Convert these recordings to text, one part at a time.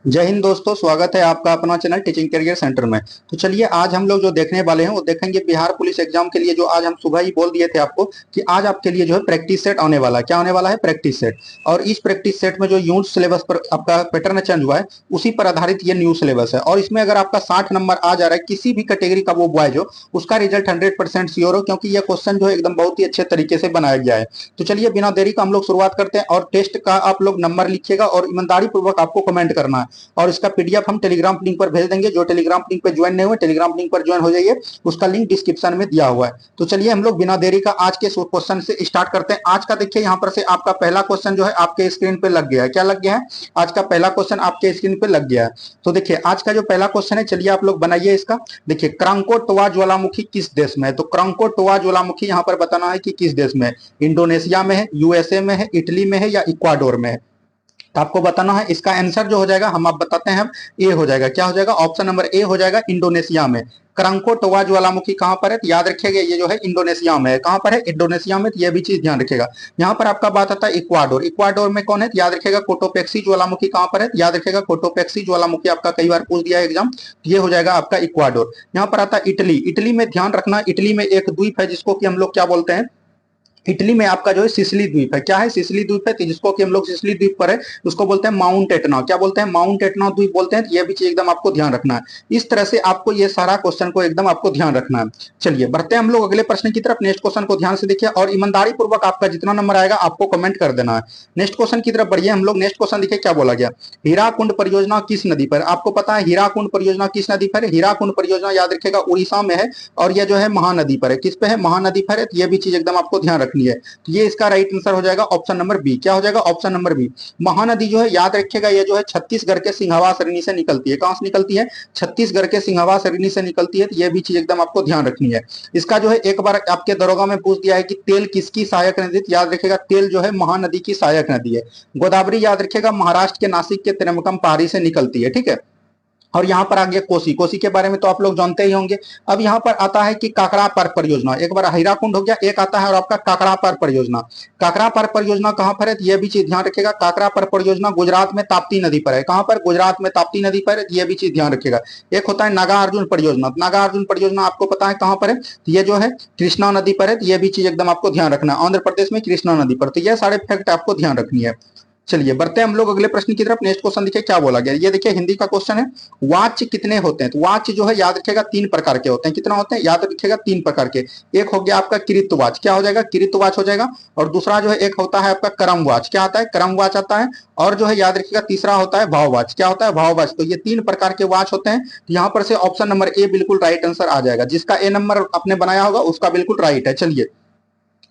जय हिंद दोस्तों, स्वागत है आपका अपना चैनल टीचिंग करियर सेंटर में। तो चलिए आज हम लोग जो देखने वाले हैं वो देखेंगे बिहार पुलिस एग्जाम के लिए। जो आज हम सुबह ही बोल दिए थे आपको कि आज आपके लिए जो है प्रैक्टिस सेट आने वाला है। क्या आने वाला है? Practice set. और इस प्रैक्टिस सेट में जो यूनिट सिलेबस पर आपका पैटर्न चेंज हुआ है उसी पर आधारित ये न्यू सिलेबस है। और इसमें अगर आपका 60 नंबर आ जा रहा है किसी भी कैटेगरी का वो बॉय जो, उसका रिजल्ट 100% श्योर हो, क्योंकि यह क्वेश्चन जो है एकदम बहुत ही अच्छे तरीके से बनाया गया है। तो चलिए बिना देरी का हम लोग शुरुआत करते हैं। और टेस्ट का आप लोग नंबर लिखिएगा और ईमानदारी पूर्वक आपको कमेंट करना है। और इसका पीडीएफ हम टेलीग्राम लिंक पर भेज देंगे। जो टेलीग्राम लिंक पर ज्वाइन नहीं हुए टेलीग्राम लिंक पर ज्वाइन हो जाइए, उसका लिंक डिस्क्रिप्शन में दिया हुआ है। तो चलिए हम लोग बिना देरी का आज के क्वेश्चन से स्टार्ट करते हैं। आज का देखिए यहाँ पर से आपका पहला क्वेश्चन जो है आपके स्क्रीन पे लग गया है। क्या लग गया है? आज का पहला क्वेश्चन आपके स्क्रीन पे लग गया है। तो देखिए आज का जो पहला क्वेश्चन है, चलिए आप लोग बनाइए इसका। देखिए क्रांकोटोवा ज्वालामुखी किस देश में है? तो क्रांकोटोवा ज्वालामुखी यहाँ पर बताना है कि किस देश में है। इंडोनेशिया में है, यूएसए में है, इटली में है या इक्वाडोर में है? तो आपको बताना है। इसका आंसर जो हो जाएगा हम आप बताते हैं, ए हो जाएगा। क्या हो जाएगा? ऑप्शन नंबर ए हो जाएगा, इंडोनेशिया में। क्रांकोटोवा ज्वालामुखी कहां पर है? तो याद रखिएगा ये जो है इंडोनेशिया में है। कहां पर है? इंडोनेशिया में। तो ये भी चीज ध्यान रखिएगा। यहाँ पर आपका बात आता है इक्वाडोर। इक्वाडोर में कौन है? तो याद रखिएगा कोटोपेक्सी ज्वालामुखी कहां पर है? तो याद रखिएगा कोटोपेक्सी ज्वालामुखी आपका कई बार पूछ दिया है एग्जाम। तो ये हो जाएगा आपका इक्वाडोर। यहाँ पर आता है इटली। इटली में ध्यान रखना, इटली में एक द्वीप है जिसको कि हम लोग क्या बोलते हैं, इटली में आपका जो है सिसिली द्वीप है। क्या है? सिसिली द्वीप है, तो जिसको कि हम लोग सिसिली द्वीप पर है उसको बोलते हैं माउंट एटना। क्या बोलते हैं? माउंट एटना द्वीप बोलते हैं। तो ये भी चीज एकदम आपको ध्यान रखना है। इस तरह से आपको ये सारा क्वेश्चन को एकदम आपको ध्यान रखना है। चलिए बढ़ते हैं हम लोग अगले प्रश्न की तरफ। नेक्स्ट क्वेश्चन को ध्यान से देखिए और ईमानदारी पूर्वक आपका जितना नंबर आएगा आपको कमेंट कर देना है। नेक्स्ट क्वेश्चन की तरफ बढ़िए हम लोग। नेक्स्ट क्वेश्चन देखिए क्या बोला गया। हीराकुंड परियोजना किस नदी पर? आपको पता है हीराकुंड परियोजना किस नदी पर है? हीराकुंड परियोजना याद रखिएगा उड़ीसा में है और यह जो है महानदी पर है। किस पे है? महानदी पर है। तो ये भी चीज एकदम आपको ध्यान रखनी है। तो ये इसका राइट आंसर हो जाएगा ऑप्शन नंबर बी। क्या हो जाएगा? Option number B. महानदी जो है याद रखिएगा ये जो है छत्तीसगढ़ के सिंहवा श्रेणी से निकलती है। कहां से निकलती है? छत्तीसगढ़ के सिंहवा श्रेणी से निकलती है। तो ये भी चीज एकदम आपको ध्यान रखनी है। इसका जो है एक बार आपके दरोगा में पूछ दिया है कि तेल किसकी सहायक नदी? याद रखिएगा तेल जो है महानदी की सहायक नदी है। गोदावरी याद रखिएगा महाराष्ट्र के नासिक के त्रिमकम पहाड़ी से निकलती है। ठीक है। और यहाँ पर आ गया कोसी। कोसी के बारे में तो आप लोग जानते ही होंगे। अब यहाँ पर आता है कि काकड़ा पार परियोजना। एक बार हीराकुंड हो गया, एक आता है और आपका काकड़ा पार परियोजना। काकड़ा पार परियोजना कहां पर है? तो ये भी चीज ध्यान रखिएगा। काकड़ा पार परियोजना गुजरात में ताप्ती नदी पर है। कहां पर? गुजरात में ताप्ती नदी पर है। ये भी चीज ध्यान रखिएगा। एक होता है नागार्जुन परियोजना। नागा अर्जुन परियोजना आपको पता है कहां पर है? तो ये जो है कृष्णा नदी पर है। तो ये भी चीज एकदम आपको ध्यान रखना है, आंध्र प्रदेश में कृष्णा नदी पर। तो ये सारे फैक्ट आपको ध्यान रखनी है। चलिए बढ़ते हैं हम लोग अगले प्रश्न की तरफ। नेक्स्ट क्वेश्चन देखिए क्या बोला गया। ये देखिए हिंदी का क्वेश्चन है। वाच्य कितने होते हैं? तो वाच्य जो है याद रखिएगा 3 प्रकार के होते हैं। कितना होते हैं? याद रखिएगा 3 प्रकार के। एक हो गया आपका कृतवाच्य। क्या हो जाएगा? कृतवाच्य हो जाएगा। और दूसरा जो है एक होता है आपका क्रमवाच्य। क्या आता है? क्रमवाच्य आता है। और जो है याद रखिएगा तीसरा होता है भाववाच्य। क्या होता है? भाववाच्य। तो ये 3 प्रकार के वाच्य होते हैं। यहाँ पर से ऑप्शन नंबर ए बिल्कुल राइट आंसर आ जाएगा। जिसका ए नंबर आपने बनाया होगा उसका बिल्कुल राइट है। चलिए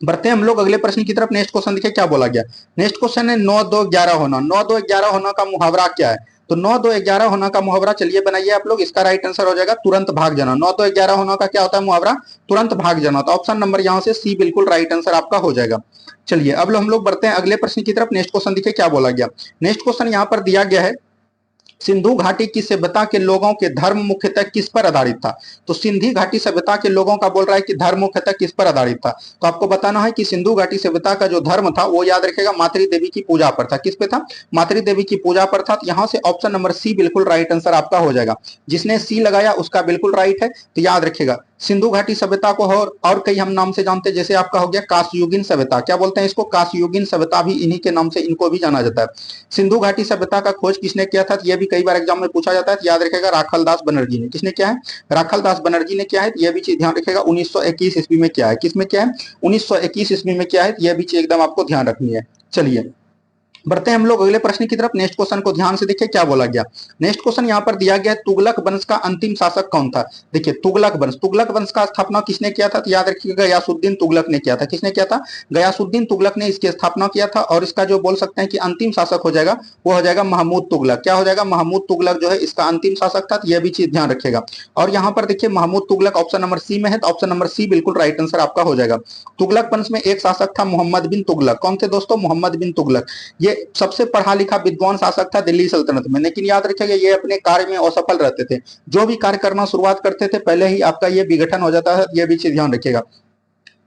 बढ़ते हैं हम लोग अगले प्रश्न की तरफ। नेक्स्ट क्वेश्चन देखिए क्या बोला गया। नेक्स्ट क्वेश्चन है 9 2 11 होना। 9 2 11 होना का मुहावरा क्या है? तो 9 2 11 होना का मुहावरा चलिए बनाइए आप लोग। इसका राइट आंसर हो जाएगा तुरंत भाग जाना। 9 2 11 होना का क्या होता है मुहावरा? तुरंत भाग जाना। तो ऑप्शन नंबर यहाँ से सी बिल्कुल राइट आंसर आपका हो जाएगा। चलिए अब हम लोग बढ़ते हैं अगले प्रश्न की तरफ। नेक्स्ट क्वेश्चन देखिए क्या बोला गया। नेक्स्ट क्वेश्चन यहाँ पर दिया गया है सिंधु घाटी की सभ्यता के लोगों के धर्म मुख्यतः किस पर आधारित था? तो सिंधी घाटी सभ्यता के लोगों का बोल रहा है कि धर्म मुख्यतः किस पर आधारित था। तो आपको बताना है कि सिंधु घाटी सभ्यता का जो धर्म था वो याद रखेगा मातृ देवी की पूजा पर था। किस पे था? मातृ देवी की पूजा पर था। तो यहाँ से ऑप्शन नंबर सी बिल्कुल राइट आंसर आपका हो जाएगा। जिसने सी लगाया उसका बिल्कुल राइट है। तो याद रखेगा सिंधु घाटी सभ्यता को और कई हम नाम से जानते हैं। जैसे आपका हो गया कास्युगीन सभ्यता। क्या बोलते हैं इसको? कास्युगीन सभ्यता भी इन्हीं के नाम से इनको भी जाना जाता है। सिंधु घाटी सभ्यता का खोज किसने किया था? यह भी कई बार एग्जाम में पूछा जाता है। याद रखेगा राखालदास बनर्जी ने। किसने किया है? राखालदास बनर्जी ने किया है। यह भी चीज ध्यान रखेगा 1921 ईस्वी में किया है। किसमें किया है? 1921 ईस्वी में किया है। यह भी चीज एकदम आपको ध्यान रखनी है। चलिए बढ़ते हैं हम लोग अगले प्रश्न की तरफ। नेक्स्ट क्वेश्चन को ध्यान से देखिए क्या बोला गया। नेक्स्ट क्वेश्चन यहाँ पर दिया गया है तुगलक वंश का अंतिम शासक कौन था? देखिए तुगलक वंश का स्थापना किसने किया था? तो याद रखिएगा गयासुद्दीन तुगलक ने किया था। किसने किया था? गयासुद्दीन तुगलक ने इसकी स्थापना किया था। और इसका जो बोल सकते हैं कि अंतिम शासक हो जाएगा वो हो जाएगा महमूद तुगलक। क्या हो जाएगा? महमूद तुगलक जो है इसका अंतिम शासक था। यह भी चीज ध्यान रखिएगा। और यहाँ पर देखिए Mahmud Tughlaq option number C में है। तो ऑप्शन नंबर सी बिल्कुल राइट आंसर आपका हो जाएगा। तुगलक वंश में एक शासक था मोहम्मद बिन तुगलक। कौन थे दोस्तों? मोहम्मद बिन तुगलक। ये सबसे पढ़ा लिखा विद्वान शासक था दिल्ली सल्तनत में। लेकिन याद रखिएगा ये अपने कार्य में असफल रहते थे। जो भी कार्य करना शुरुआत करते थे पहले ही आपका ये विघटन हो जाता है। ये भी चीज ध्यान रखिएगा।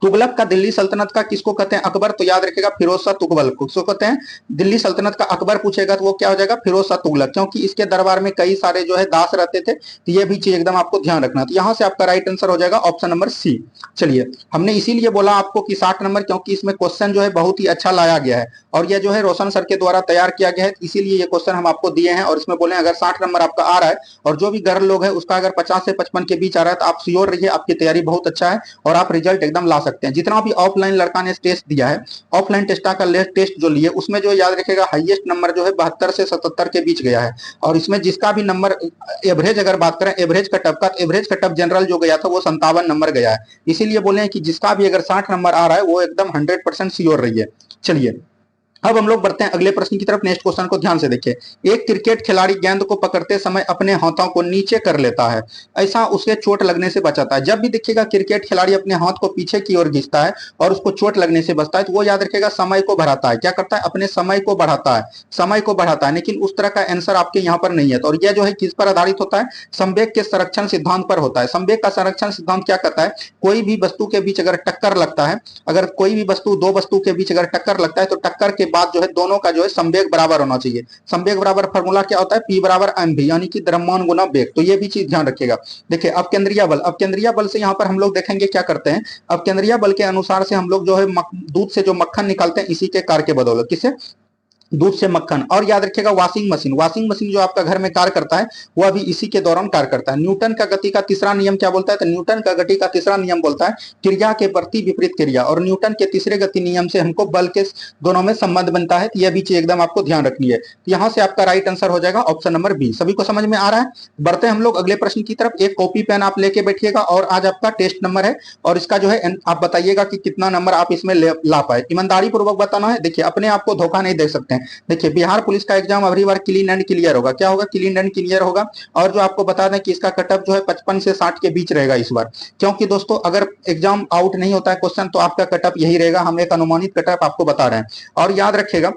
तुगलक का दिल्ली सल्तनत का किसको कहते हैं? अकबर। तो याद रखेगा फिरोज शाह तुगलक को किसको कहते हैं? दिल्ली सल्तनत का अकबर पूछेगा तो वो क्या हो जाएगा? फिरोज शाह तुगलक, क्योंकि इसके दरबार में कई सारे जो है दास रहते थे। तो ये भी चीज एकदम आपको ध्यान रखना। तो यहाँ से आपका राइट आंसर हो जाएगा ऑप्शन नंबर सी। चलिए, हमने इसीलिए बोला आपको कि 60 नंबर, क्योंकि इसमें क्वेश्चन जो है बहुत ही अच्छा लाया गया है और यह जो है रोशन सर के द्वारा तैयार किया गया है, इसीलिए ये क्वेश्चन हम आपको दिए हैं। और इसमें बोले अगर 60 नंबर आपका आ रहा है और जो भी गर्ल लोग है उसका अगर 50 से 55 के बीच आ रहा है तो आप श्योर रहिए आपकी तैयारी बहुत अच्छा है और आप रिजल्ट एकदम ला सकते हैं। जितना भी ऑफलाइन लड़का ने टेस्ट दिया है, ऑफलाइन टेस्टा का टेस्ट जो लिए उसमें जो याद रखेगा हाईएस्ट नंबर जो है 72 से 77 के बीच गया है। और इसमें जिसका भी नंबर एवरेज अगर बात करें एवरेज कटअप का, एवरेज कटअप जनरल जो गया था वो 57 नंबर गया है। इसीलिए बोले कि जिसका भी अगर 60 नंबर आ रहा है वो एकदम 100% श्योर रहिए। चलिए, अब हम लोग बढ़ते हैं अगले प्रश्न की तरफ। नेक्स्ट क्वेश्चन को ध्यान से देखिए। एक क्रिकेट खिलाड़ी गेंद को पकड़ते समय अपने हाथों को नीचे कर लेता है, ऐसा उसे चोट लगने से बचाता है। जब भी देखिएगा क्रिकेट खिलाड़ी अपने हाथ को पीछे की ओर खींचता है और उसको चोट लगने से बचता है तो वो याद रखेगा समय को बढ़ाता है। क्या करता है? अपने समय को बढ़ाता है, समय को बढ़ाता है। लेकिन उस तरह का आंसर आपके यहाँ पर नहीं है। और यह जो है किस पर आधारित होता है? संवेग के संरक्षण सिद्धांत पर होता है। संवेग का संरक्षण सिद्धांत क्या कहता है? कोई भी वस्तु के बीच अगर टक्कर लगता है, अगर कोई भी वस्तु दो वस्तु के बीच अगर टक्कर लगता है तो टक्कर के बाद जो है दोनों का जो है संवेग बराबर होना चाहिए। संवेग बराबर फार्मूला क्या होता है? P बराबर mv, यानी कि द्रव्यमान गुना वेग। तो ये भी चीज ध्यान रखिएगा। देखिए, अपकेंद्रीय बल, अपकेंद्रीय बल से यहाँ पर हम लोग देखेंगे क्या करते हैं। अपकेंद्रीय बल के अनुसार से हम लोग जो है दूध से जो मक्खन निकालते हैं इसी के कार्य के बदौलत। किसे? दूध से मक्खन। और याद रखिएगा वाशिंग मशीन, वाशिंग मशीन जो आपका घर में कार्य करता है वह भी इसी के दौरान कार्य करता है। न्यूटन का गति का तीसरा नियम क्या बोलता है? तो न्यूटन का गति का तीसरा नियम बोलता है क्रिया के प्रति विपरीत क्रिया। और न्यूटन के तीसरे गति नियम से हमको बल के दोनों में संबंध बनता है। तो यह भी चीज एकदम आपको ध्यान रखनी है। तो यहाँ से आपका राइट आंसर हो जाएगा ऑप्शन नंबर बी। सभी को समझ में आ रहा है? बढ़ते हम लोग अगले प्रश्न की तरफ। एक कॉपी पेन आप लेके बैठिएगा और आज आपका टेस्ट नंबर है और इसका जो है आप बताइएगा कि कितना नंबर आप इसमें ला पाए। ईमानदारी पूर्वक बताना है। देखिए, अपने आप को धोखा नहीं दे सकते हैं। देखिए, बिहार पुलिस का एग्जाम अगली बार क्लीन एंड क्लियर होगा। क्या होगा? क्लीन एंड क्लियर होगा। और जो आपको बता दें कि इसका कटअप जो है 55 से 60 के बीच रहेगा इस बार। क्योंकि दोस्तों अगर एग्जाम आउट नहीं होता है क्वेश्चन तो आपका कटअप यही रहेगा। हम एक अनुमानित कटअप आपको बता रहे हैं। और याद रखिएगा,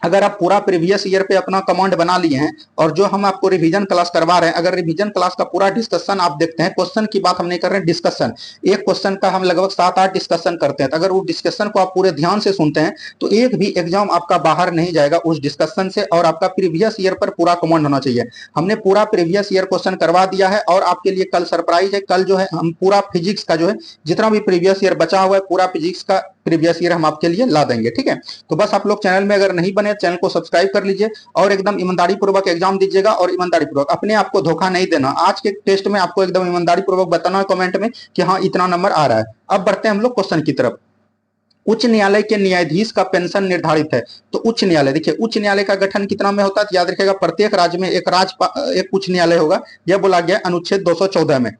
अगर आप पूरा प्रीवियस ईयर पे अपना कमांड बना लिए हैं और जो हम आपको रिवीजन क्लास करवा रहे हैं, अगर रिवीजन क्लास का पूरा डिस्कशन आप देखते हैं, क्वेश्चन की बात हम नहीं कर रहे हैं, डिस्कशन, एक क्वेश्चन का हम लगभग 7-8 डिस्कशन करते हैं। तो अगर वो डिस्कशन को आप पूरे ध्यान से सुनते हैं तो एक भी एग्जाम आपका बाहर नहीं जाएगा उस डिस्कशन से। और आपका प्रीवियस ईयर पर पूरा कमांड होना चाहिए। हमने पूरा प्रीवियस ईयर क्वेश्चन करवा दिया है और आपके लिए कल सरप्राइज है। कल जो है हम पूरा फिजिक्स का जो है जितना भी प्रीवियस ईयर बचा हुआ है पूरा फिजिक्स का प्रीवियस ईयर हम आपके लिए ला देंगे। ठीक है, तो बस आप लोग चैनल में अगर नहीं बने चैनल को सब्सक्राइब कर लीजिए और एकदम ईमानदारी पूर्वक एग्जाम दीजिएगा। और ईमानदारी पूर्वक अपने आप को धोखा नहीं देना। आज के टेस्ट में आपको एकदम ईमानदारी पूर्वक बताना है कमेंट में कि हाँ इतना नंबर आ रहा है। अब बढ़ते हैं हम लोग क्वेश्चन की तरफ। उच्च न्यायालय के न्यायाधीश का पेंशन निर्धारित है। तो उच्च न्यायालय, देखिए उच्च न्यायालय का गठन कितना में होता है? याद रखिएगा प्रत्येक राज्य में एक उच्च न्यायालय होगा। यह बोला गया अनुच्छेद 214 में।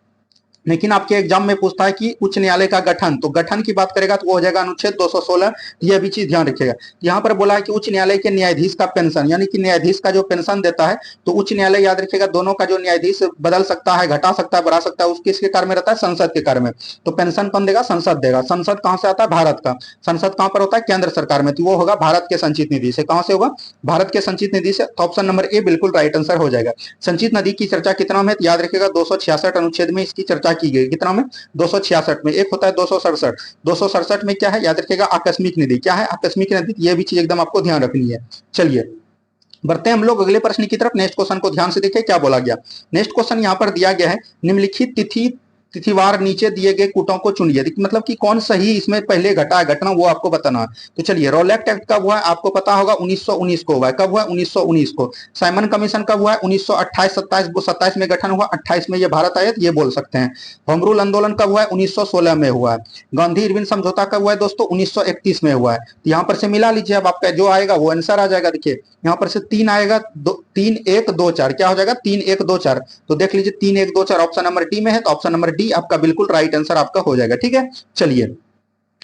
लेकिन आपके एग्जाम में पूछता है कि उच्च न्यायालय का गठन, तो गठन की बात करेगा तो वो हो जाएगा अनुच्छेद 216। यह भी चीज ध्यान रखिएगा। यहाँ पर बोला है कि उच्च न्यायालय के न्यायाधीश का पेंशन, यानी कि न्यायाधीश का जो पेंशन देता है, तो उच्च न्यायालय याद रखिएगा दोनों का जो न्यायाधीश बदल सकता है, घटा सकता है, बढ़ा सकता है, उसके इसके कार्य में रहता है, संसद के कार्य में। तो पेंशन कौन देगा? संसद देगा। संसद कहां से आता है? भारत का। संसद कहां पर होता है? केंद्र सरकार में। तो वो होगा भारत के संचित निधि से। कहां से होगा? भारत के संचित निधि से। तो ऑप्शन नंबर ए बिल्कुल राइट आंसर हो जाएगा। संचित नदी की चर्चा कितना में? याद रखिएगा 266 अनुच्छेद में इसकी चर्चा की गई। कितना में? 266 में। एक होता है 267। 267 में क्या है? याद रखिएगा आकस्मिक निधि। क्या है? आकस्मिक निधि। यह भी चीज एकदम आपको ध्यान रखनी है। चलिए, बढ़ते हैं हम लोग अगले प्रश्न की तरफ। नेक्स्ट क्वेश्चन को ध्यान से देखिए क्या बोला गया। नेक्स्ट क्वेश्चन यहाँ पर दिया गया है निम्नलिखित तिथिवार नीचे दिए गए कूटों को चुनिए। मतलब कि कौन सही इसमें पहले घटा है घटना वो आपको बताना है। तो चलिए, रोलेक्ट एक्ट कब हुआ है? आपको पता होगा 1919 को हुआ है। कब हुआ है? 1919 को। साइमन कमीशन कब हुआ है? 1928 27 में गठन हुआ, 28 में ये भारत आए, ये बोल सकते हैं। होम रूल आंदोलन कब हुआ है? 1916 में हुआ है। गांधी इरविन समझौता कब हुआ है दोस्तों? 1931 में हुआ है। तो यहाँ पर से मिला लीजिए, अब आपका जो आएगा वो आंसर आ जाएगा। देखिए यहाँ पर से 3 आएगा, 3 1 2 4। क्या हो जाएगा? 3 1 2 4। तो देख लीजिए 3 1 2 4 ऑप्शन नंबर डी में है। तो ऑप्शन नंबर डी आपका बिल्कुल राइट आंसर आपका हो जाएगा। ठीक है, चलिए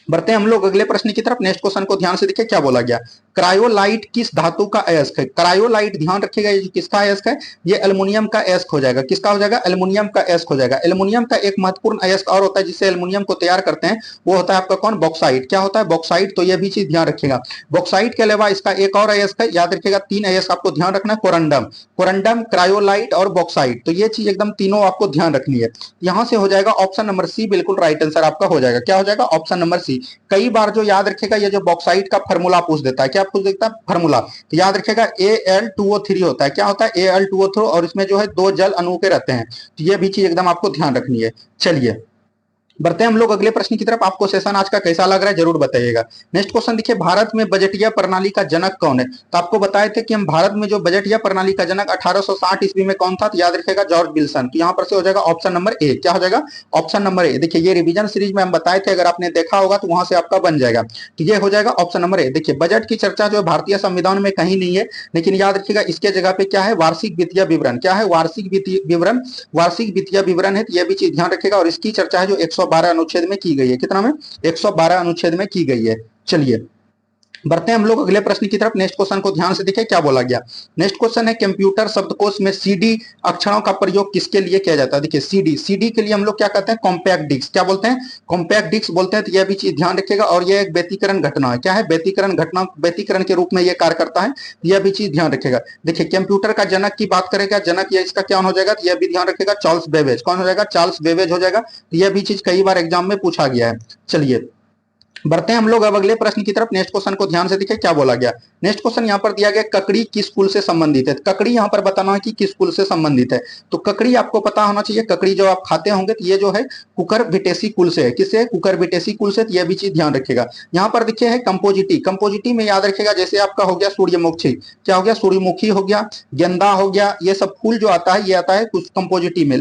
बढ़ते हैं हम लोग अगले प्रश्न की तरफ। नेक्स्ट क्वेश्चन को ध्यान से देखिए क्या बोला गया। क्रायोलाइट किस धातु का अयस्क है? क्रायोलाइट ध्यान रखिएगा, ये किसका अयस्क है? ये एल्युमिनियम का अयस्क हो जाएगा। किसका हो जाएगा? एल्युमिनियम का अयस्क हो जाएगा। एल्युमिनियम का एक महत्वपूर्ण अयस्क और होता है जिससे एल्युमिनियम को तैयार करते हैं, वो होता है आपका कौन? बॉक्साइट। क्या होता है? बॉक्साइट। तो ये भी चीज ध्यान रखिएगा। बॉक्साइट के अलावा इसका एक और अयस्क है, याद रखिएगा, 3 अयस्क आपको ध्यान रखना है, कोरंडम। कोरंडम, क्रायोलाइट और बॉक्साइट, तो ये चीज एकदम तीनों आपको ध्यान रखनी है। यहां से हो जाएगा ऑप्शन नंबर सी बिल्कुल राइट आंसर आपका हो जाएगा। क्या हो जाएगा? Option number C. कई बार जो याद रखेगा, ये जो बॉक्साइट का फार्मूला पूछ देता है, क्या पूछ देता है? फार्मूला। तो याद रखेगा Al2O3 होता है। क्या होता है? Al2O3, और इसमें जो है 2 जल अणु के रहते हैं। तो ये भी चीज एकदम आपको ध्यान रखनी है। चलिए बढ़ते हैं हम लोग अगले प्रश्न की तरफ। आपको सेशन आज का कैसा लग रहा है जरूर बताइएगा। नेक्स्ट क्वेश्चन देखिए, भारत में बजटिया प्रणाली का जनक कौन है? तो आपको बताए थे कि हम भारत में जो बजटिया प्रणाली का जनक 1860 ईस्वी में कौन था? तो याद रखिएगा जॉर्ज विल्सन। तो यहाँ पर से हो जाएगा ऑप्शन नंबर ए। क्या हो जाएगा? Option number A. देखिए ये रिवीजन सीरीज में हम बताए थे, अगर आपने देखा होगा तो वहां से आपका बन जाएगा। तो ये हो जाएगा ऑप्शन नंबर ए। देखिए बजट की चर्चा जो है भारतीय संविधान में कहीं नहीं है, लेकिन याद रखिएगा इसके जगह पे क्या है? वार्षिक वित्तीय विवरण। क्या है? वार्षिक वित्तीय विवरण। वार्षिक वित्तीय विवरण है, तो यह भी चीज ध्यान रखिएगा। और इसकी चर्चा है जो 112 अनुच्छेद में की गई है। कितना में? 112 अनुच्छेद में की गई है। चलिए बढ़ते हैं हम लोग अगले प्रश्न की तरफ। नेक्स्ट क्वेश्चन को ध्यान से देखिए क्या बोला गया। नेक्स्ट क्वेश्चन है, कंप्यूटर शब्दकोश में सीडी अक्षरों का प्रयोग किसके लिए किया जाता है? देखिए सीडी, सीडी के लिए हम लोग क्या कहते हैं? Compact disc. क्या बोलते हैं? कॉम्पैक्ट डिस्क बोलते हैं। तो यह भी चीज ध्यान रखिएगा। और यह एक व्यतिकरण घटना है। क्या है? व्यतिकरण घटना, व्यतिकरण के रूप में यह कार्य करता है। यह भी चीज ध्यान रखिएगा। देखिए कंप्यूटर का जनक की बात करेगा, जनक या इसका क्या हो जाएगा? यह भी ध्यान रखिएगा, चार्ल्स बेबेज। कौन हो जाएगा? चार्ल्स बेबेज हो जाएगा। यह भी चीज कई बार एग्जाम में पूछा गया है। चलिए बढ़ते हैं हम लोग अब अगले प्रश्न की तरफ। नेक्स्ट क्वेश्चन को ध्यान से देखिए क्या बोला गया। नेक्स्ट क्वेश्चन यहाँ पर दिया गया, ककड़ी किस कुल से संबंधित है? ककड़ी यहाँ पर बताना है कि किस कुल से संबंधित है। तो ककड़ी आपको पता होना चाहिए, ककड़ी जो आप खाते होंगे तो ये जो है कुकुरबिटेसी कुल से है। किससे? कुकुरबिटेसी कुल से। तो यह भी चीज ध्यान रखिएगा। यहाँ पर देखिए है कंपोजिटी। कंपोजिटी में याद रखिएगा जैसे आपका हो गया सूर्यमुखी। क्या हो गया? सूर्यमुखी हो गया, गेंदा हो गया, ये सब फूल जो आता है ये आता है कुछ कंपोजिटी में।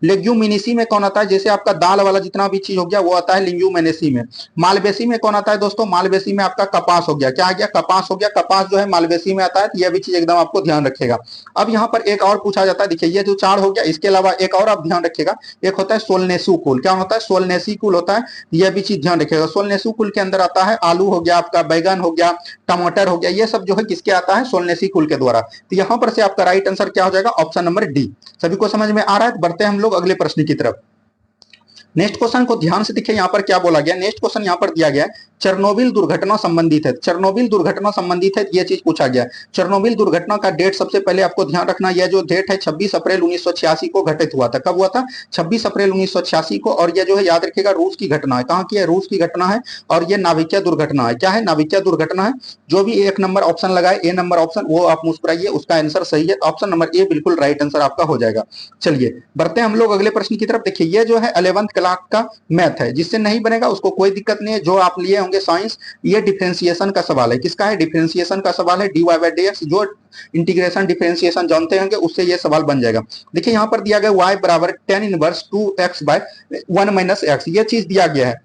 लेग्यूमिनेसी में कौन आता है? जैसे आपका दाल वाला जितना भी चीज हो गया वो आता है लेग्यूमिनेसी में। मालवेसी में कौन आता है दोस्तों? मालवेसी में आपका कपास हो गया। क्या आ गया? कपास हो गया। कपास जो है मालवेसी में आता है। तो यह भी चीज एकदम आपको ध्यान रखेगा। अब यहाँ पर एक और पूछा जाता है। देखिए ये जो 4 हो गया, इसके अलावा एक और आप ध्यान रखिएगा, एक होता है सोलनेसु कुल। क्या होता है? सोलनेसी कुल होता है। यह भी चीज ध्यान रखिएगा। सोलनेसु कुल के अंदर आता है आलू हो गया, आपका बैगन हो गया, टमाटर हो गया, ये सब जो है किसके आता है? सोलनेसी कुल के द्वारा। तो यहाँ पर से आपका राइट आंसर क्या हो जाएगा? Option number D. सभी को समझ में आ रहा है? बढ़ते हैं हम लोग अगले प्रश्न की तरफ। नेक्स्ट क्वेश्चन को ध्यान से देखिए यहाँ पर क्या बोला गया। नेक्स्ट क्वेश्चन यहाँ पर दिया गया है, चेरनोबिल दुर्घटना संबंधित है। चेरनोबिल दुर्घटना संबंधित है, यह चीज पूछा गया। चेरनोबिल दुर्घटना का डेट सबसे पहले आपको ध्यान रखना, यह जो डेट है 26 अप्रैल 1986 को घटित हुआ था। कब हुआ था? 26 अप्रैल 1986 को। और यह जो है याद रखिएगा रूस की घटना है। कहाँ की है? रूस की घटना है। और यह नाभिकीय दुर्घटना है। क्या है? नाभिकीय दुर्घटना है। जो भी एक नंबर ऑप्शन लगाए, ए नंबर ऑप्शन, वो आप मुस्कुराइए, उसका आंसर सही है। ऑप्शन नंबर ए बिल्कुल राइट आंसर आपका हो जाएगा। चलिए बढ़ते हैं हम लोग अगले प्रश्न की तरफ। देखिए ये जो है 11th क्लास का मैथ है, जिससे नहीं बनेगा उसको कोई दिक्कत नहीं है। जो आप लिए होंगे साइंस, ये डिफरेंशिएशन का सवाल है। किसका है? डिफरेंशिएशन का सवाल है, dy बाई dx। जो इंटीग्रेशन डिफरेंशिएशन जानते होंगे उससे ये सवाल बन जाएगा। देखिए यहाँ पर दिया गया y बराबर tan inverse 2x by 1 minus x, ये चीज दिया गया है।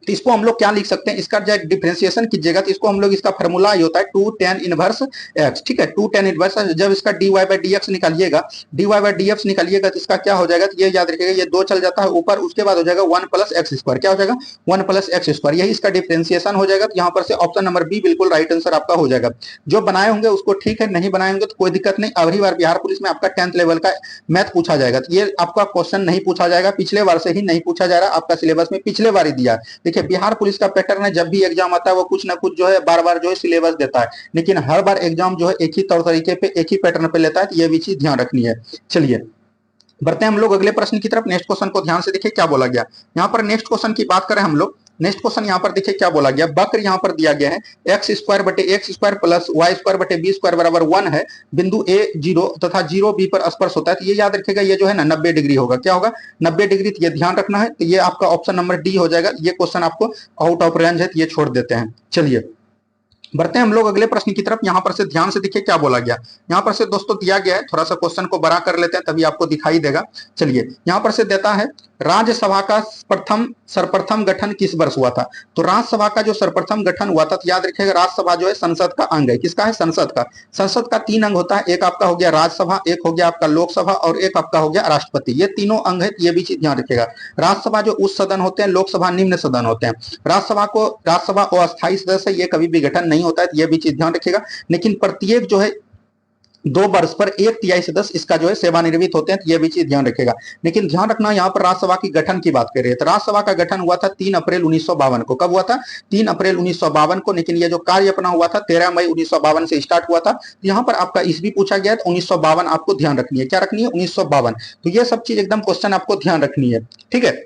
तो इसको हम लोग क्या लिख सकते हैं? इसका जब डिफरेंशिएशन कीजिएगा तो इसको हम लोग, इसका फार्मूला ये होता है 2 tan इनवर्स x। ठीक है, 2 tan इनवर्स। जब इसका dy by dx निकालिएगा, dy by dx निकालिएगा तो इसका क्या हो जाएगा? तो ये याद रखिएगा, ये 2 चल जाता है ऊपर, उसके बाद हो जाएगा 1 प्लस एक्स स्क्वायर। क्या हो जाएगा? 1 प्लस एक्स स्क्वायर। यही इसका डिफरेंशिएशन हो जाएगा। तो यहाँ पर से ऑप्शन नंबर बी बिल्कुल राइट आंसर आपका हो जाएगा। जो बनाए होंगे उसको ठीक है, नहीं बनाए होंगे तो कोई दिक्कत नहीं। अगली बार बिहार पुलिस में आपका 10th लेवल का मैथ पूछा जाएगा, तो ये आपका क्वेश्चन नहीं पूछा जाएगा। पिछले बार से ही नहीं पूछा जा रहा, आपका सिलेबस में पिछले बार ही दिया। देखिए बिहार पुलिस का पैटर्न है, जब भी एग्जाम आता है वो कुछ ना कुछ जो है बार बार जो है सिलेबस देता है, लेकिन हर बार एग्जाम जो है एक ही तौर तरीके पे, एक ही पैटर्न पे लेता है। तो ये भी चीज ध्यान रखनी है। चलिए बढ़ते हैं हम लोग अगले प्रश्न की तरफ। नेक्स्ट क्वेश्चन को ध्यान से देखिए क्या बोला गया। यहाँ पर नेक्स्ट क्वेश्चन की बात करें हम लोग। नेक्स्ट क्वेश्चन यहाँ पर देखिए क्या बोला गया। वक्र यहाँ पर दिया गया है एक्स स्क्वायर बटे x square plus y square बटे बी स्क्वायर बराबर 1 है। बिंदु ए 0 तथा 0 बी पर स्पर्श होता है। तो ये याद रखिएगा, ये जो है ना 90 डिग्री होगा। क्या होगा? 90 डिग्री। तो ये ध्यान रखना है। तो ये आपका ऑप्शन नंबर डी हो जाएगा। ये क्वेश्चन आपको आउट ऑफ रेंज है, तो ये छोड़ देते हैं। चलिए बढ़ते हैं हम लोग अगले प्रश्न की तरफ। यहाँ पर से ध्यान से देखिए क्या बोला गया। यहाँ पर से दोस्तों दिया गया है, थोड़ा सा क्वेश्चन को बड़ा कर लेते हैं तभी आपको दिखाई देगा। चलिए यहाँ पर से देता है, राज्यसभा का सर्वप्रथम गठन किस वर्ष हुआ था? तो राज्यसभा का जो सर्वप्रथम गठन हुआ था, तो याद रखिएगा राज्यसभा जो है संसद का अंग है। किसका है? संसद का। संसद का 3 अंग होता है, एक आपका हो गया राज्यसभा, एक हो गया आपका लोकसभा और एक आपका हो गया राष्ट्रपति। ये तीनों अंग है, ये भी चीज ध्यान रखिएगा। राज्यसभा जो उच्च सदन होते हैं, लोकसभा निम्न सदन होते हैं। राज्यसभा को, राज्यसभा अस्थायी सदस्य, ये कभी भी गठन नहीं नहीं होता है, तो यह भी चीज ध्यान रखिएगा। लेकिन प्रत्येक जो है 2 वर्ष पर 1/3 सदस्य इसका जो है सेवानिवृत्त होते हैं, तो यह भी चीज ध्यान रखेगा। लेकिन ध्यान रखना, यहाँ पर राज्यसभा की गठन की बात कर रहे हैं, तो राज्यसभा का गठन हुआ था 3 अप्रैल 1952 को। कब हुआ था? 3 अप्रैल 1952 को। लेकिन यह जो कार्य अपना हुआ था 13 मई 1952 से स्टार्ट हुआ था। यहाँ पर आपका ईस्वी पूछा गया है, तो 1952 आपको ध्यान रखनी है। क्या रखनी है? 1952। तो ये सब चीज एकदम क्वेश्चन आपको ध्यान रखनी है, ठीक है।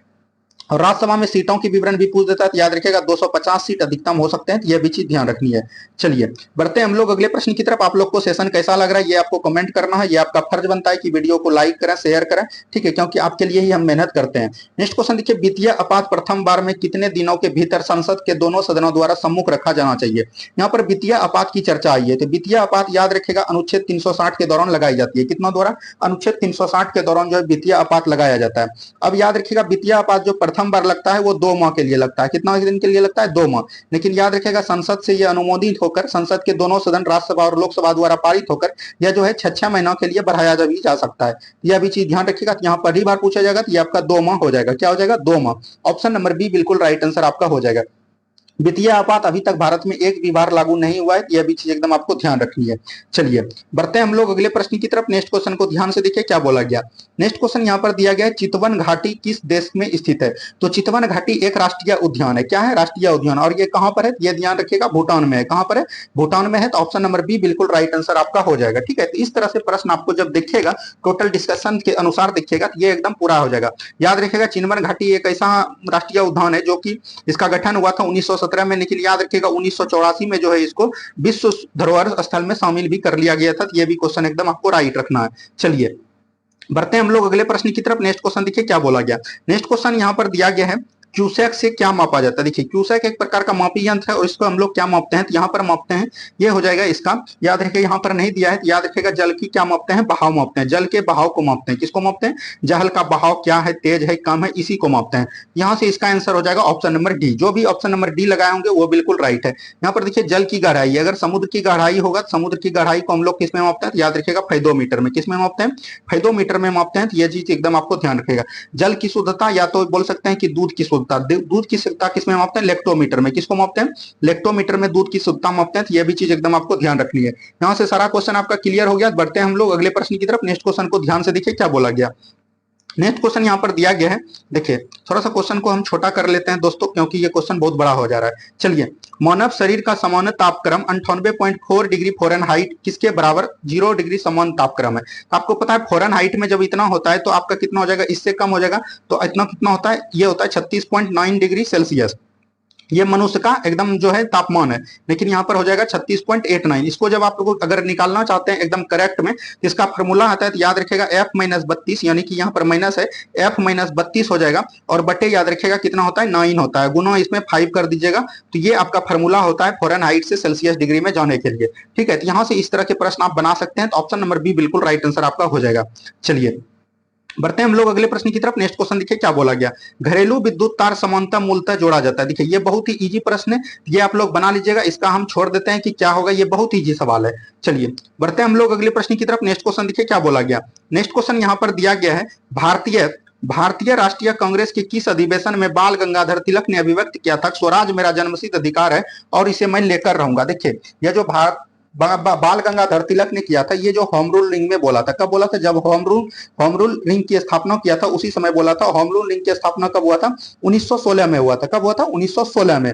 और राज्यसभा में सीटों की विवरण भी पूछ देता है, तो याद रखिएगा 250 सीट अधिकतम हो सकते हैं, तो यह भी चीज ध्यान रखनी है। चलिए बढ़ते हैं हम लोग अगले प्रश्न की तरफ। आप लोग को सेशन कैसा लग रहा है ये आपको कमेंट करना है। ये आपका फर्ज बनता है कि वीडियो को लाइक करें, शेयर करें, ठीक है, क्योंकि आपके लिए ही हम मेहनत करते हैं। नेक्स्ट क्वेश्चन देखिए, वित्तीय आपात प्रथम बार में कितने दिनों के भीतर संसद के दोनों सदनों द्वारा सम्मुख रखा जाना चाहिए? यहाँ पर वित्तीय आपात की चर्चा आई है, तो वित्तीय आपात याद रखेगा अनुच्छेद 360 के दौरान लगाई जाती है। कितना द्वारा? अनुच्छेद 360 के दौरान जो है वित्तीय आपात लगाया जाता है। अब याद रखिएगा वित्तीय आपात जो प्रथम बार लगता है वो 2 माह के लिए लगता है। कितना दिन के लिए लगता है? 2 माह। लेकिन याद रखेगा संसद से यह अनुमोदित होकर संसद के दोनों सदन राज्यसभा और लोकसभा द्वारा पारित होकर यह जो है 6 महीनों के लिए बढ़ाया भी जा सकता है। यह भी चीज ध्यान रखिएगा। यहाँ पर ही बार पूछा जाएगा तो यह आपका 2 माह हो जाएगा। क्या हो जाएगा? 2 माह। ऑप्शन नंबर बी बिल्कुल राइट आंसर आपका हो जाएगा। वित्तीय आपात अभी तक भारत में एक भी बार लागू नहीं हुआ है, यह भी चीज एकदम आपको ध्यान रखनी है। चलिए बढ़ते हैं हम लोग अगले प्रश्न की तरफ। नेक्स्ट क्वेश्चन को ध्यान से देखिए क्या बोला गया। नेक्स्ट क्वेश्चन यहाँ पर दिया गया है, चितवन घाटी किस देश में स्थित है? तो चितवन घाटी एक राष्ट्रीय उद्यान है। क्या है? राष्ट्रीय उद्यान। और ये कहां पर है? ये ध्यान रखिएगा भूटान में है। कहां पर है? भूटान में है। तो ऑप्शन नंबर बी बिल्कुल राइट आंसर आपका हो जाएगा, ठीक है। तो इस तरह से प्रश्न आपको जब देखिएगा टोटल डिस्कशन के अनुसार देखिएगा तो ये एकदम पूरा हो जाएगा। याद रखिएगा चितवन घाटी एक ऐसा राष्ट्रीय उद्यान है जो कि इसका गठन हुआ था 1917 में। लेकिन याद रखिएगा 1984 में जो है इसको विश्व धरोहर स्थल में शामिल भी कर लिया गया था। तो ये भी क्वेश्चन एकदम आपको राइट रखना है। चलिए बढ़ते हैं हम लोग अगले प्रश्न की तरफ। नेक्स्ट क्वेश्चन देखिए क्या बोला गया। नेक्स्ट क्वेश्चन यहाँ पर दिया गया है, क्यूसेक से क्या मापा जाता है? देखिए क्यूसेक एक प्रकार का मापी यंत्र है और इसको हम लोग क्या मापते हैं? तो यहाँ पर मापते हैं, ये हो जाएगा इसका। याद रखिए यहाँ पर नहीं दिया है, तो याद रखिएगा जल की क्या मापते हैं? बहाव मापते हैं। जल के बहाव को मापते हैं। किसको मापते हैं? जल का बहाव क्या है, तेज है, कम है, इसी को मापते हैं। यहाँ से इसका आंसर हो जाएगा ऑप्शन नंबर डी। जो भी ऑप्शन नंबर डी लगाए होंगे वो बिल्कुल राइट है। यहाँ पर देखिए जल की गहराई, अगर समुद्र की गहराई होगा तो समुद्र की गहराई को हम लोग किस में मापते हैं? तो याद रखिएगा फैदोमीटर में। किस में मापते हैं? फैदोमीटर में मापते हैं। तो यह चीज एकदम आपको ध्यान रखेगा। जल की शुद्धता या तो बोल सकते हैं कि दूध की शुद्धता, दूध की शुद्धता किसमें मापते हैं? लेक्टोमीटर में। किसको मापते हैं? लेक्टोमीटर में दूध की शुद्धता मापते हैं। तो यह भी चीज एकदम आपको ध्यान रखनी है। यहाँ से सारा क्वेश्चन आपका क्लियर हो गया। बढ़ते हैं हम लोग अगले प्रश्न की तरफ। नेक्स्ट क्वेश्चन को ध्यान से देखिए क्या बोला गया। नेक्स्ट क्वेश्चन यहाँ पर दिया गया है, देखिए थोड़ा सा क्वेश्चन को हम छोटा कर लेते हैं दोस्तों, क्योंकि ये क्वेश्चन बहुत बड़ा हो जा रहा है। चलिए, मानव शरीर का सामान्य तापक्रम 98.4 डिग्री फ़ारेनहाइट किसके बराबर? 0 डिग्री सामान्य तापक्रम है। तो आपको पता है फ़ारेनहाइट में जब इतना होता है तो आपका कितना हो जाएगा? इससे कम हो जाएगा। तो इतना कितना होता है? ये होता है 36.9 डिग्री सेल्सियस। ये मनुष्य का एकदम जो है तापमान है। लेकिन यहाँ पर हो जाएगा 36.89। इसको जब आप लोग अगर निकालना चाहते हैं एकदम करेक्ट में, तो इसका फॉर्मूला आता है, तो याद रखिएगा F-32, यानी कि यहाँ पर माइनस है, F-32 हो जाएगा। और बटे याद रखिएगा कितना होता है? 9 होता है। गुना इसमें 5 कर दीजिएगा। तो ये आपका फॉर्मूला होता है फ़ारेनहाइट से सेल्सियस डिग्री में जाने के लिए, ठीक है। तो यहाँ से इस तरह के प्रश्न आप बना सकते हैं। तो ऑप्शन नंबर बी बिल्कुल राइट आंसर आपका हो जाएगा। चलिए बढ़ते हैं हम लोग अगले प्रश्न की तरफ। नेक्स्ट क्वेश्चन देखिए क्या बोला गया। घरेलू विद्युत तार समानता मूलतः जोड़ा जाता है। देखिए ये बहुत ही इजी प्रश्न है, ये आप लोग बना लीजिएगा। इसका हम छोड़ देते हैं कि क्या होगा, ये बहुत ही इजी सवाल है। चलिए बढ़ते हैं हम लोग अगले प्रश्न की तरफ। नेक्स्ट क्वेश्चन देखिए क्या बोला गया। नेक्स्ट क्वेश्चन यहाँ पर दिया गया है, भारतीय राष्ट्रीय कांग्रेस के किस अधिवेशन में बाल गंगाधर तिलक ने अभिव्यक्त किया था, स्वराज मेरा जन्मसिद्ध अधिकार है और इसे मैं लेकर रहूंगा। देखिए यह जो बाल गंगाधर तिलक ने किया था, ये जो होम रूल रिंग में बोला था। कब बोला था? जब होम रूल रिंग की स्थापना किया था उसी समय बोला था। होम रूल रिंग की स्थापना कब हुआ था? 1916 में हुआ था। कब हुआ था? 1916 में।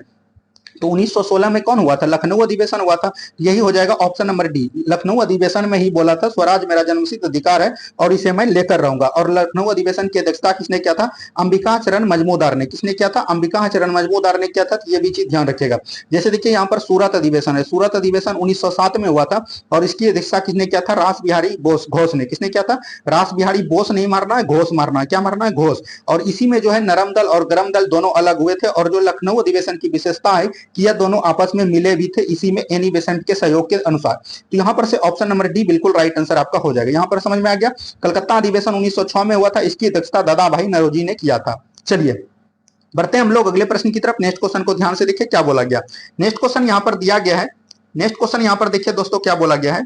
तो 1916 में कौन हुआ था? लखनऊ अधिवेशन हुआ था। यही हो जाएगा ऑप्शन नंबर डी। लखनऊ अधिवेशन में ही बोला था स्वराज मेरा जन्मसिद्ध अधिकार है और इसे मैं लेकर रहूंगा। और लखनऊ अधिवेशन की अध्यक्षता किसने किया था? अंबिका चरण मजमूदार ने। किसने किया था? अंबिका चरण मजमूदार ने किया था। तो ये भी चीज ध्यान रखिएगा। जैसे देखिए यहाँ पर सूरत अधिवेशन है। सूरत अधिवेशन 1907 में हुआ था और इसकी अध्यक्षता किसने किया था? रास बिहारी घोष ने। किसने किया था? रास बिहारी बोस नहीं मारना है, घोष मारना है। क्या मारना है? घोष। और इसी में जो है नरम दल और गरम दल दोनों अलग हुए थे। और जो लखनऊ अधिवेशन की विशेषता है कि यह दोनों आपस में मिले भी थे, इसी में एनी बेसेंट के सहयोग के अनुसार। तो यहां पर से ऑप्शन नंबर डी बिल्कुल राइट आंसर आपका हो जाएगा। यहां पर समझ में आ गया। कलकत्ता अधिवेशन 1906 में हुआ था, इसकी अध्यक्षता दादा भाई नौरोजी ने किया था। चलिए बढ़ते हैं हम लोग अगले प्रश्न की तरफ। नेक्स्ट क्वेश्चन को ध्यान से देखिए क्या बोला गया। नेक्स्ट क्वेश्चन यहां पर दिया गया है। नेक्स्ट क्वेश्चन यहां पर देखिए दोस्तों क्या बोला गया है।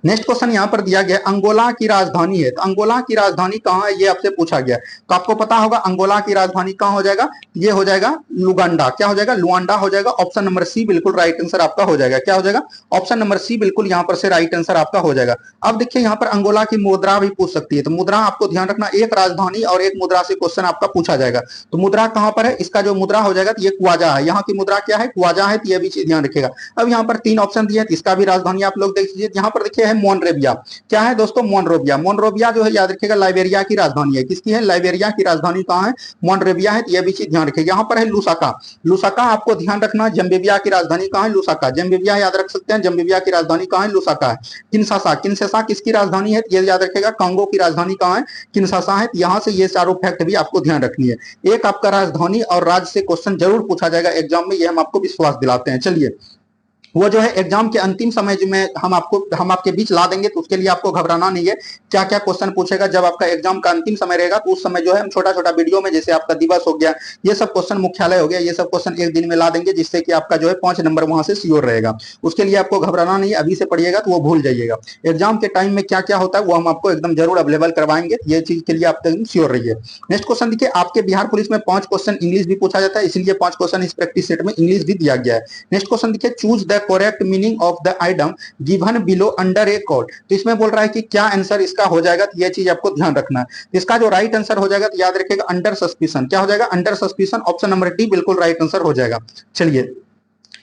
नेक्स्ट क्वेश्चन यहाँ पर दिया गया अंगोला की राजधानी है, तो अंगोला की राजधानी कहाँ है ये आपसे पूछा गया। तो आपको पता होगा अंगोला की राजधानी कहाँ हो जाएगा, ये हो जाएगा लुगांडा। क्या हो जाएगा, लुआंडा हो जाएगा। ऑप्शन नंबर सी बिल्कुल राइट आंसर आपका हो जाएगा। क्या हो जाएगा, ऑप्शन नंबर सी बिल्कुल यहाँ पर से राइट आंसर आपका हो जाएगा। अब देखिए यहाँ पर अंगोला की मुद्रा भी पूछ सकती है, तो मुद्रा आपको ध्यान रखना, एक राजधानी और एक मुद्रा से क्वेश्चन आपका पूछा जाएगा। तो मुद्रा कहाँ पर है, इसका जो मुद्रा हो जाएगा ये क्वाजा है, यहाँ की मुद्रा क्या है, क्वाजा है, तो ये भी चीज ध्यान रखिएगा। अब यहाँ पर 3 ऑप्शन दिए हैं, इसका भी राजधानी आप लोग देख लीजिए। यहाँ पर देखिए है मोनरेबिया। क्या है दोस्तों, मोनरोबिया। मोनरोबिया जो है याद रखिएगा लाइबेरिया की राजधानी है। किसकी है, लाइबेरिया की राजधानी कहाँ है, मोनरेबिया है, यह भी चीज ध्यान रखिएगा। यहाँ पर है लुसाका। लुसाका आपको ध्यान रखना, जम्बिया की राजधानी कहाँ है, लुसाका। जम्बिया याद रख सकते हैं, जम्बिया की राजधानी कहाँ है, लुसाका है। किनशासा, किनशासा किसकी राजधानी है, यह याद रखिएगा। कांगो की राजधानी कहाँ है, किनशासा है। यहाँ से ये चारों फैक्ट भी आपको ध्यान रखनी है। एक आपका राजधानी और राज्य से क्वेश्चन जरूर पूछा जाएगा एग्जाम में, ये हम आपको विश्वास दिलाते हैं। चलिए वो जो है एग्जाम के अंतिम समय में हम आपके बीच ला देंगे, तो उसके लिए आपको घबराना नहीं है। क्या क्या क्वेश्चन पूछेगा जब आपका एग्जाम का अंतिम समय रहेगा, तो उस समय जो है हम छोटा छोटा वीडियो में, जैसे आपका दिवस हो गया, ये सब क्वेश्चन, मुख्यालय हो गया, ये सब क्वेश्चन एक दिन में ला देंगे, जिससे कि आपका जो है 5 नंबर वहां से श्योर रहेगा। उसके लिए आपको घबराना नहीं है, अभी से पढ़िएगा तो वो भूल जाइएगा। एग्जाम के टाइम में क्या क्या होता है वो हम आपको एकदम जरूर अवेलेबल करवाएंगे, ये चीज के लिए आप श्योर रहिए। नेक्स्ट क्वेश्चन देखिए, आपके बिहार पुलिस में 5 क्वेश्चन इंग्लिश भी पूछा जाता है, इसलिए 5 क्वेश्चन इस प्रैक्टिस सेट में इंग्लिश भी दिया गया है। नेक्स्ट क्वेश्चन देखिए, choose the correct meaning of the item given below under A code. तो इसमें बोल रहा है कि क्या आंसर इसका हो जाएगा, तो यह चीज आपको ध्यान रखना है। इसका जो राइट आंसर हो जाएगा तो याद रखिएगा अंडर सस्पिशन। क्या हो जाएगा, under suspicion. Option number D बिल्कुल राइट आंसर हो जाएगा। चलिए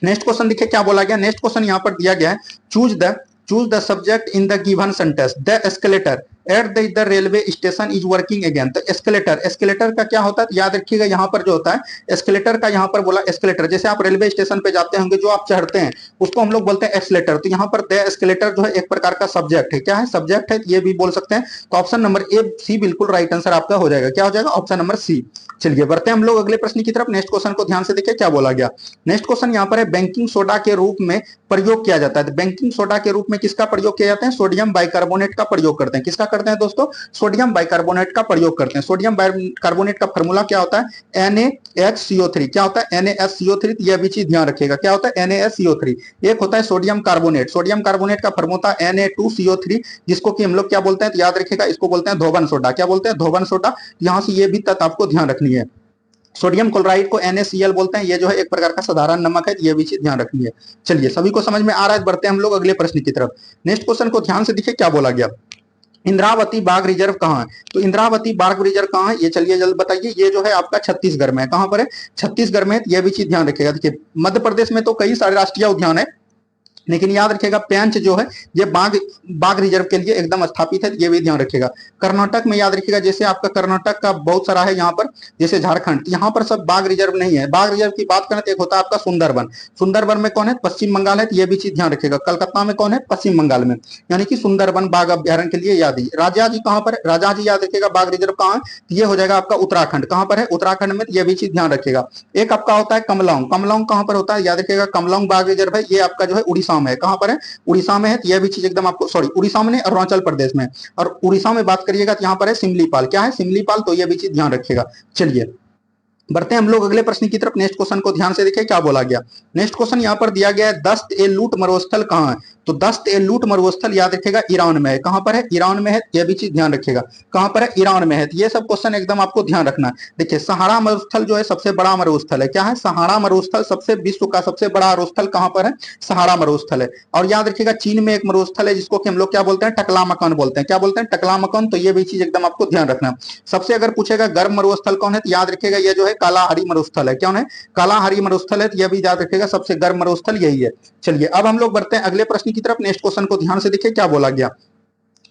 नेक्स्ट क्वेश्चन देखिए क्या बोला गया। नेक्स्ट क्वेश्चन यहाँ पर दिया गया है, choose the subject in the given sentence. The escalator at the railway station is working again. तो एस्केलेटर, एस्केलेटर का क्या होता है, तो याद रखिएगा यहाँ पर जो होता है एस्केलेटर का, यहाँ पर बोला एस्केलेटर, जैसे आप रेलवे स्टेशन पे जाते होंगे, जो आप चढ़ते हैं उसको हम लोग बोलते हैं एस्केलेटर। तो यहाँ पर द एस्केलेटर जो है एक प्रकार का सब्जेक्ट है। क्या है, सब्जेक्ट है, ये भी बोल सकते हैं। तो ऑप्शन नंबर ए सी बिल्कुल राइट आंसर आपका हो जाएगा। क्या हो जाएगा, ऑप्शन नंबर सी। चलिए बढ़ते हैं हम लोग अगले प्रश्न की तरफ। नेक्स्ट क्वेश्चन को ध्यान से देखिए क्या बोला गया। नेक्स्ट क्वेश्चन यहाँ पर है, बेकिंग सोडा के रूप में प्रयोग किया जाता है। बेकिंग सोडा के रूप में किसका प्रयोग किया जाता है, सोडियम बाइकार्बोनेट का प्रयोग करते हैं। किसका करते हैं दोस्तों, सोडियम बाइकार्बोनेट का प्रयोग करते हैं। सोडियम बाइकार्बोनेट का फार्मूला क्या होता है, NaHCO3। क्या होता है, NaHCO3। यह भी चीज ध्यान रखिएगा, क्या होता है NaHCO3। एक होता है सोडियम कार्बोनेट, सोडियम कार्बोनेट का फार्मूला Na2CO3, जिसको कि हम लोग क्या बोलते हैं, तो याद रखिएगा इसको बोलते हैं धोबन सोडा। क्या बोलते हैं, धोबन सोडा। यहाँ से ये भी तथ्य आपको ध्यान रखनी है। सोडियम क्लोराइड को NaCl बोलते हैं, ये जो है एक प्रकार का साधारण नमक है, ये भी चीज ध्यान रखनी है। चलिए सभी को समझ में आ रहा है, बढ़ते हैं हम लोग अगले प्रश्न की तरफ। नेक्स्ट क्वेश्चन को ध्यान से देखिए क्या बोला गया। इंद्रावती बाघ रिजर्व कहाँ है, तो इंद्रावती बाघ रिजर्व कहाँ है, ये चलिए जल्द बताइए। ये जो है आपका छत्तीसगढ़ में है। कहाँ पर है, छत्तीसगढ़ में है, ये भी चीज ध्यान रखिएगा। देखिए मध्य प्रदेश में तो कई सारे राष्ट्रीय उद्यान है, लेकिन याद रखिएगा पेंच जो है ये बाघ रिजर्व के लिए एकदम स्थापित है, ये भी ध्यान रखिएगा। कर्नाटक में याद रखिएगा, जैसे आपका कर्नाटक का बहुत सारा है यहाँ पर, जैसे झारखंड, यहाँ पर सब बाघ रिजर्व नहीं है। बाघ रिजर्व की बात करें तो एक होता है आपका सुंदरबन। सुंदरबन में कौन है, पश्चिम बंगाल है, ये भी चीज ध्यान रखिएगा। कलकत्ता में कौन है, पश्चिम बंगाल में, यानी कि सुंदरबन बाघ अभ्यारण्य के लिए याद ही। राजा जी कहाँ पर, राजा जी याद रखिएगा बाघ रिजर्व कहाँ है, ये हो जाएगा आपका उत्तराखंड। कहाँ पर है, उत्तराखंड में, ये भी चीज ध्यान रखिएगा। एक आपका होता है कमलांग, कमलांग कहाँ पर होता है, याद रखिएगा कमलांग बाघ रिजर्व है, ये आपका जो है उड़ीसा में है। कहाँ पर है, उड़ीसा में है, यह भी चीज एकदम आपको, सॉरी उड़ीसा में नहीं, अरुणाचल प्रदेश में। और उड़ीसा में बात करिएगा तो यहाँ पर है सिमलीपाल। क्या है, सिमलीपाल, तो यह भी चीज ध्यान रखिएगा। चलिए बढ़ते हैं हम लोग अगले प्रश्न की तरफ। नेक्स्ट क्वेश्चन को ध्यान से देखिए क्या बोला गया। नेक्स्ट क्वेश्चन यहाँ पर दिया गया है, दस्त ए लूट मरुस्थल कहाँ है, तो दस्त ए लूट मरुस्थल याद रखिएगा ईरान में है। कहाँ पर है, ईरान में है, यह भी चीज ध्यान रखिएगा। कहाँ पर है, ईरान में है। ये सब क्वेश्चन एकदम आपको ध्यान रखना है। देखिए सहारा मरुस्थल जो है सबसे बड़ा मरुस्थल है। क्या है, सहारा मरुस्थल, सबसे विश्व का सबसे बड़ा मरुस्थल कहाँ पर है, सहारा मरुस्थल है। और याद रखिएगा चीन में एक मरुस्थल है जिसको कि हम लोग क्या बोलते हैं, टकलामकन बोलते हैं। क्या बोलते हैं, टकलामकन, तो ये भी चीज एकदम आपको ध्यान रखना है। सबसे अगर पूछेगा गर्म मरुस्थल कौन है, तो याद रखिएगा ये जो है कालाहारी मरुस्थल है। क्या है, कालाहारी मरुस्थल है, तो यह भी याद रखिएगा सबसे गर्म मरुस्थल यही है। चलिए अब हम लोग बढ़ते हैं अगले प्रश्न की तरफ। नेक्स्ट क्वेश्चन को ध्यान से देखिए क्या बोला गया।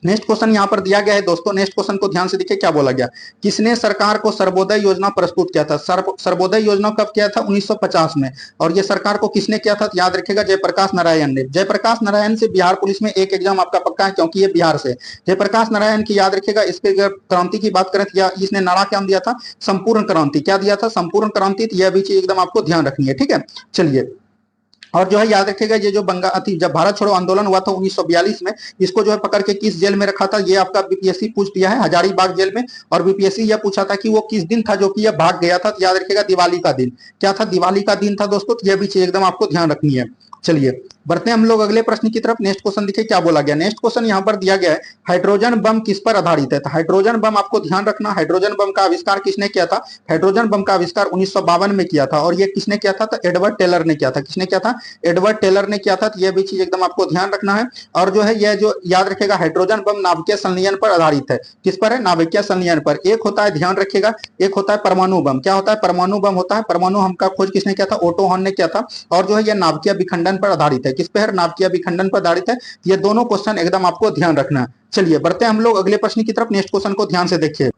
नेक्स्ट क्वेश्चन यहाँ पर दिया गया है दोस्तों। नेक्स्ट क्वेश्चन को ध्यान से देखिए क्या बोला गया। किसने सरकार को सर्वोदय योजना प्रस्तुत किया था, सर्वोदय योजना कब किया था, 1950 में। और ये सरकार को किसने किया था, याद रखिएगा जयप्रकाश नारायण ने। जयप्रकाश नारायण से बिहार पुलिस में एक एग्जाम आपका पक्का है, क्योंकि ये बिहार से। जयप्रकाश नारायण की याद रखिएगा, इसके क्रांति की बात करें तो इसने नारा क्या दिया था, संपूर्ण क्रांति। क्या दिया था, संपूर्ण क्रांति। यह भी चीज एकदम आपको ध्यान रखनी है, ठीक है। चलिए और जो है याद रखिएगा, ये जो जब भारत छोड़ो आंदोलन हुआ था 1942 में, इसको जो है पकड़ के किस जेल में रखा था, ये आपका बीपीएससी पूछ दिया है, हजारीबाग जेल में। और बीपीएससी यह पूछा था कि वो किस दिन था जो कि यह भाग गया था, तो याद रखिएगा दिवाली का दिन। क्या था, दिवाली का दिन था दोस्तों। ये भी चीज एकदम आपको ध्यान रखनी है। चलिए बढ़ते हैं हम लोग अगले प्रश्न की तरफ। नेक्स्ट क्वेश्चन देखिए क्या बोला गया। नेक्स्ट क्वेश्चन यहाँ पर दिया गया है, हाइड्रोजन बम किस पर आधारित है। तो हाइड्रोजन बम आपको ध्यान रखना, हाइड्रोजन बम का आविष्कार किसने किया था। हाइड्रोजन बम का आविष्कार 1952 में किया था, और ये किसने किया था, तो एडवर्ड टेलर ने किया था। किसने किया था, एडवर्ड टेलर ने किया था। तो यह भी चीज एकदम आपको ध्यान रखना है। और जो है यह जो याद रखेगा, हाइड्रोजन बम नाभिकीय संलयन पर आधारित है। किस पर है, नाभिकीय संलयन पर। एक होता है, ध्यान रखिएगा, एक होता है परमाणु बम। क्या होता है, परमाणु बम होता है। परमाणु बम का खोज किसने किया था, ओटो हॉर्न ने किया था। और जो है यह नाभिकीय विखंडन पर आधारित है। किस पे है, नाभिकीय विखंडन पर आधारित है। ये दोनों क्वेश्चन एकदम आपको ध्यान रखना है। चलिए बढ़ते हैं हम लोग अगले प्रश्न की तरफ। नेक्स्ट क्वेश्चन को ध्यान से देखिए।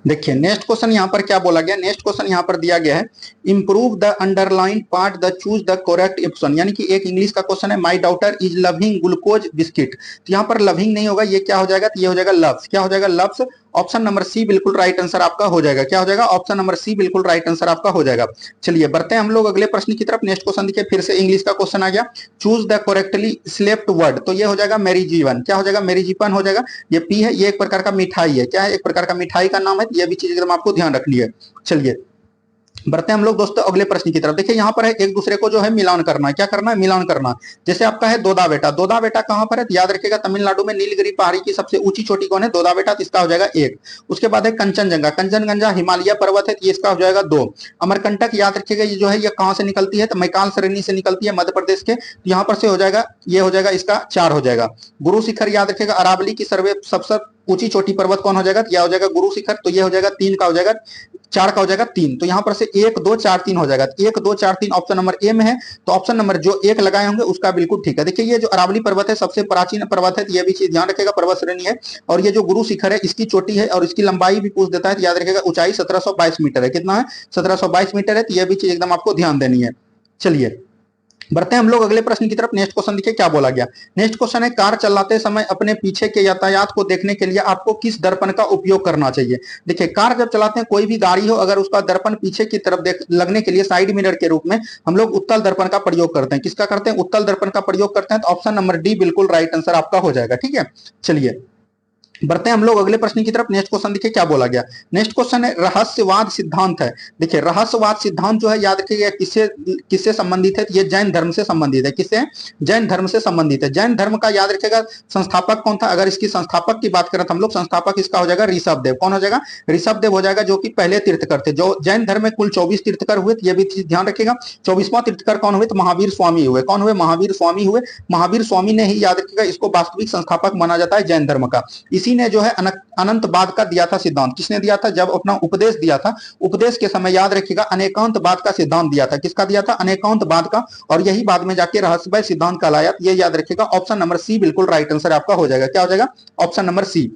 देखिए नेक्स्ट क्वेश्चन यहाँ पर क्या बोला गया। नेक्स्ट क्वेश्चन यहाँ पर दिया गया है, improve the underline part the choose the correct option. यानी कि एक इंग्लिश का क्वेश्चन है, my daughter is loving glucose biscuit. तो यहाँ पर लविंग नहीं होगा, ये क्या हो जाएगा, तो ये हो जाएगा लव्स। क्या हो जाएगा, लव्स। ऑप्शन नंबर सी बिल्कुल राइट आंसर आपका हो जाएगा। क्या हो जाएगा, ऑप्शन नंबर सी बिल्कुल राइट आंसर आपका हो जाएगा। चलिए बढ़ते हैं हम लोग अगले प्रश्न की तरफ। नेक्स्ट क्वेश्चन देखिए, फिर से इंग्लिश का क्वेश्चन आ गया, choose the correctly slept word. तो ये हो जाएगा मेरी जीवन। क्या हो जाएगा, मेरी जीवन हो जाएगा। ये पी है, ये एक प्रकार का मिठाई है। क्या है, एक प्रकार का मिठाई का नाम है। ये भी चीज एकदम आपको ध्यान रखनी है। चलिए बढ़ते हैं हम लोग दोस्तों अगले प्रश्न की तरफ। देखिए यहाँ पर है, एक दूसरे को जो है मिलान करना है। क्या करना है, मिलान करना। जैसे आपका है दोदा बेटा। दोदा बेटा कहां पर है, याद रखिएगा तमिलनाडु में नीलगिरी पहाड़ी की सबसे ऊंची चोटी कौन है, दोदा बेटा। तो इसका हो जाएगा एक। उसके बाद है कंचनजंगा। कंचनजंगा हिमालय पर्वत है, तो इसका हो जाएगा दो। अमरकंटक याद रखिएगा, ये जो है ये कहां से निकलती है, तो मैकाल श्रेणी से निकलती है, मध्य प्रदेश के। तो यहाँ पर से हो जाएगा, ये हो जाएगा इसका चार हो जाएगा। गुरु शिखर याद रखिएगा, अरावली की सर्वे सबसे ऊंची चोटी पर्वत कौन हो जाएगा, तो यह हो जाएगा गुरु शिखर। तो ये हो जाएगा तीन का हो जाएगा, चार का हो जाएगा तीन। तो यहाँ पर से एक दो चार तीन हो जाएगा। एक दो चार तीन ऑप्शन नंबर ए में है। तो ऑप्शन नंबर जो एक लगाए होंगे उसका बिल्कुल ठीक है। देखिए ये जो अरावली पर्वत है सबसे प्राचीन पर्वत है, तो ये भी चीज ध्यान रखेगा, पर्वत श्रेणी है। और ये जो गुरु शिखर है इसकी चोटी है, और इसकी लंबाई भी पूछ देता है, तो याद रखेगा ऊंचाई 1722 मीटर है। कितना है, 1722 मीटर है। तो यह भी चीज एकदम आपको ध्यान देनी है। चलिए बढ़ते हैं हम लोग अगले प्रश्न की तरफ। नेक्स्ट क्वेश्चन देखिए क्या बोला गया। नेक्स्ट क्वेश्चन है, कार चलाते समय अपने पीछे के यातायात को देखने के लिए आपको किस दर्पण का उपयोग करना चाहिए। देखिए कार जब चलाते हैं, कोई भी गाड़ी हो, अगर उसका दर्पण पीछे की तरफ लगने के लिए साइड मिरर के रूप में हम लोग उत्तल दर्पण का प्रयोग करते हैं। किसका करते हैं, उत्तल दर्पण का प्रयोग करते हैं। तो ऑप्शन नंबर डी बिल्कुल राइट आंसर आपका हो जाएगा। ठीक है, चलिए बढ़ते हैं हम लोग अगले प्रश्न की तरफ। नेक्स्ट क्वेश्चन देखिए क्या बोला गया। नेक्स्ट क्वेश्चन है, रहस्यवाद सिद्धांत है। देखिए रहस्यवाद सिद्धांत जो है याद रखिएगा किससे किससे संबंधित है, ये जैन धर्म से संबंधित है। किससे, जैन धर्म से संबंधित है। जैन धर्म का याद रखिएगा संस्थापक कौन था। अगर इसकी संस्थापक की बात करें तो हम लोग, संस्थापक इसका हो जाएगा ऋषभ देव। कौन हो जाएगा, ऋषभ देव हो जाएगा, जो कि पहले तीर्थकर थे। जो जैन धर्म में कुल 24 तीर्थकर हुए, ये भी चीज ध्यान रखिएगा। 24वां तीर्थकर कौन हुए, तो महावीर स्वामी हुए। कौन हुए, महावीर स्वामी हुए। महावीर स्वामी ने ही याद रखिएगा इसको वास्तविक संस्थापक माना जाता है जैन धर्म का। इसी ने जो है अनंतवाद का दिया था सिद्धांत। किसने दिया था, जब अपना उपदेश दिया था, उपदेश के समय याद रखिएगा अनेकांतवाद का सिद्धांत दिया था। किसका दिया था, अनेकांतवाद का। और यही बाद में जाके रहस्यमय सिद्धांत कहलाया। ये याद रखिएगा, ऑप्शन नंबर सी बिल्कुल राइट आंसर आपका हो जाएगा। क्या हो जाएगा, ऑप्शन नंबर सी।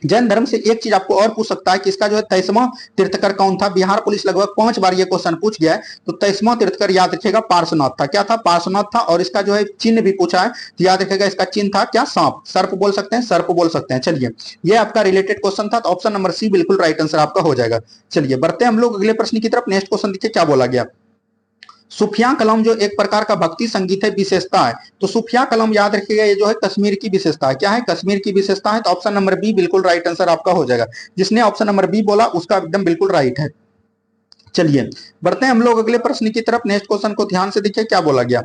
जैन धर्म से एक चीज आपको और पूछ सकता है कि इसका जो है 23वां तीर्थकर कौन था। बिहार पुलिस लगभग 5 बार ये क्वेश्चन पूछ गया है। तो 23वां तीर्थकर याद रखिएगा पार्श्वनाथ था। क्या था, पार्श्वनाथ था। और इसका जो है चिन्ह भी पूछा है, तो याद रखिएगा इसका चिन्ह था क्या, सांप। सर्प बोल सकते हैं, सर्प बोल सकते हैं। चलिए ये आपका रिलेटेड क्वेश्चन था, तो ऑप्शन नंबर सी बिल्कुल राइट आंसर आपका हो जाएगा। चलिए बढ़ते हैं हम लोग अगले प्रश्न की तरफ। नेक्स्ट क्वेश्चन देखिए क्या बोला गया। सूफिया कलम जो एक प्रकार का भक्ति संगीत है, विशेषता है। तो सूफिया कलम याद रखिएगा ये जो है कश्मीर की विशेषता है। क्या है, कश्मीर की विशेषता है। तो ऑप्शन नंबर बी बिल्कुल राइट आंसर आपका हो जाएगा। जिसने ऑप्शन नंबर बी बोला उसका एकदम बिल्कुल राइट है। चलिए बढ़ते हैं हम लोग अगले प्रश्न की तरफ। नेक्स्ट क्वेश्चन को ध्यान से देखिए क्या बोला गया।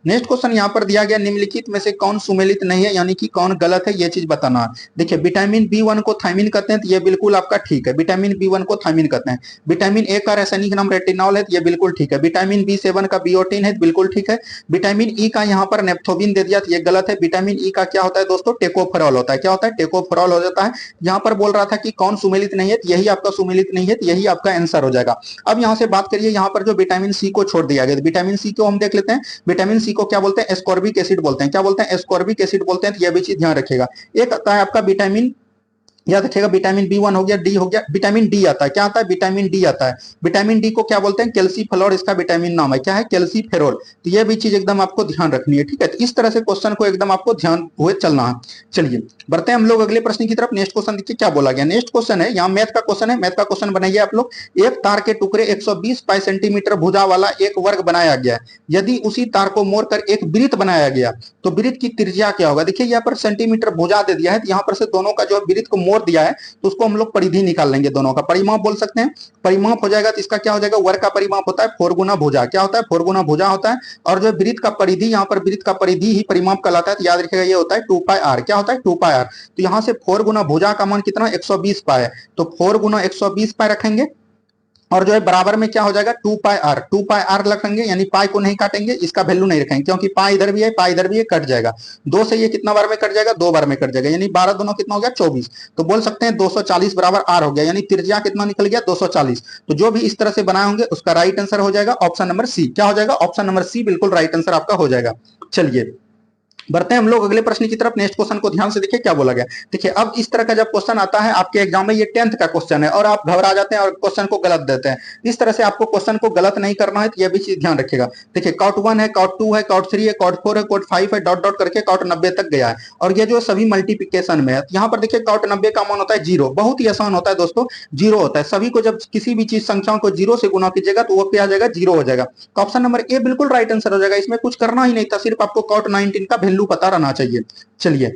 नेक्स्ट क्वेश्चन यहाँ पर दिया गया, निम्नलिखित में से कौन सुमेलित नहीं है, यानी कि कौन गलत है, ये चीज बताना है। देखिए विटामिन बी1 को थायमिन कहते हैं, तो ये बिल्कुल आपका ठीक है। विटामिन बी1 को थायमिन कहते हैं। विटामिन ए का रासायनिक नाम रेटिनॉल है, तो ये बिल्कुल ठीक है। विटामिन बी7 का बियोटिन है, बिल्कुल ठीक है। विटामिन ई का यहाँ पर नेप्थोबिन दे दिया, तो ये गलत है। विटामिन ई का क्या होता है दोस्तों, टेकोफेरॉल होता है। क्या होता है, टेकोफेरॉल हो जाता है। यहाँ पर बोल रहा था कि कौन सुमेलित नहीं है, तो यही आपका सुमेलित नहीं है, तो यही आपका आंसर हो जाएगा। अब यहाँ से बात करिए, यहाँ पर जो विटामिन सी को छोड़ दिया गया, विटामिन सी को हम देख लेते हैं। विटामिन सी को क्या बोलते हैं, एस्कॉर्बिक एसिड बोलते हैं। क्या बोलते हैं, एस्कॉर्बिक एसिड बोलते हैं। तो यह भी चीज ध्यान रखिएगा। एक आता है आपका विटामिन, याद रखिएगा विटामिन बी1 हो गया, डी हो गया, विटामिन डी आता है। क्या आता है, विटामिन डी आता है। विटामिन डी को क्या बोलते हैं, कैल्सीफेरॉल इसका विटामिन नाम है। क्या है, कैल्सीफेरॉल। तो ये भी चीज एकदम आपको ध्यान रखनी है। ठीक है, तो इस तरह से क्वेश्चन को एकदम आपको ध्यान हुए चलना है। चलिए बढ़ते हैं हम लोग अगले प्रश्न की तरफ। नेक्स्ट क्वेश्चन देखिए क्या बोला गया। नेक्स्ट क्वेश्चन है, यहाँ मैथ का क्वेश्चन है। मैथ का क्वेश्चन बनाइए आप लोग। एक तार के टुकड़े 120 पाई सेंटीमीटर भुजा वाला एक वर्ग बनाया गया है। यदि उसी तार को मोड़कर एक वृत्त बनाया गया तो वृत्त की त्रिज्या क्या होगा। देखिए यहाँ पर सेंटीमीटर भुजा दे दिया है, तो यहाँ पर से दोनों का जो है वृत्त को मोड़ 4 दिया है तो उसको हम लोग परिधि निकाल लेंगे, दोनों का परिमाप बोल सकते हैं। परिमाप हो जाएगा तो इसका क्या हो जाएगा, वर्ग का परिमाप होता है 4 गुना भुजा, क्या होता है 4 गुना भुजा होता है। और जो वृत्त का परिधि, यहाँ पर वृत्त का परिधि ही परिमाप कहलाता है, तो याद रखिएगा ये होता है 2 पाई आर, क्या होता है 2 पाई आर। तो यहाँ से 4 गुना भुजा का मान कितना 120 पाई है, तो 4 गुना 120 पाई रखेंगे और जो है बराबर में क्या हो जाएगा 2 पाई आर, 2 पाई आर रखेंगे, यानी पाई को नहीं काटेंगे, इसका वैल्यू नहीं रखेंगे क्योंकि पाई इधर भी है पाई इधर भी है, कट जाएगा। 2 से ये कितना बार में कट जाएगा, 2 बार में कट जाएगा, यानी 12 दोनों कितना हो गया 24। तो बोल सकते हैं 240 बराबर आर हो गया, यानी त्रिज्या कितना निकल गया 240। तो जो भी इस तरह से बनाए होंगे उसका राइट आंसर हो जाएगा ऑप्शन नंबर सी। क्या हो जाएगा, ऑप्शन नंबर सी बिल्कुल राइट आंसर आपका हो जाएगा। चलिए बढ़ते हैं हम लोग अगले प्रश्न की तरफ। नेक्स्ट क्वेश्चन को ध्यान से देखिए क्या बोला गया। देखिए अब इस तरह का जब क्वेश्चन आता है आपके एग्जाम में, ये 10th का क्वेश्चन है और आप घबरा जाते हैं और क्वेश्चन को गलत देते हैं। इस तरह से आपको क्वेश्चन को गलत नहीं करना है, तो यह भी चीज ध्यान रखिएगा। देखिए कॉट 1 है, कॉट 2 है, कॉट 3 है, कॉट 4 है, कॉट 5 है, डॉट डॉट करके कॉट 90 तक गया है। और ये जो सभी मल्टीप्लीकेशन में है, यहाँ पर देखिए कॉट 90 का मान होता है 0। बहुत ही आसान होता है दोस्तों, 0 होता है। सभी को जब किसी भी चीज संख्याओं को 0 से गुना कीजिएगा तो वो क्या आ जाएगा 0 हो जाएगा। तो ऑप्शन नंबर ए बिल्कुल राइट आंसर हो जाएगा, इसमें कुछ करना ही नहीं था, सिर्फ आपको कॉट 19 का वैल्यू पता रहना चाहिए। चलिए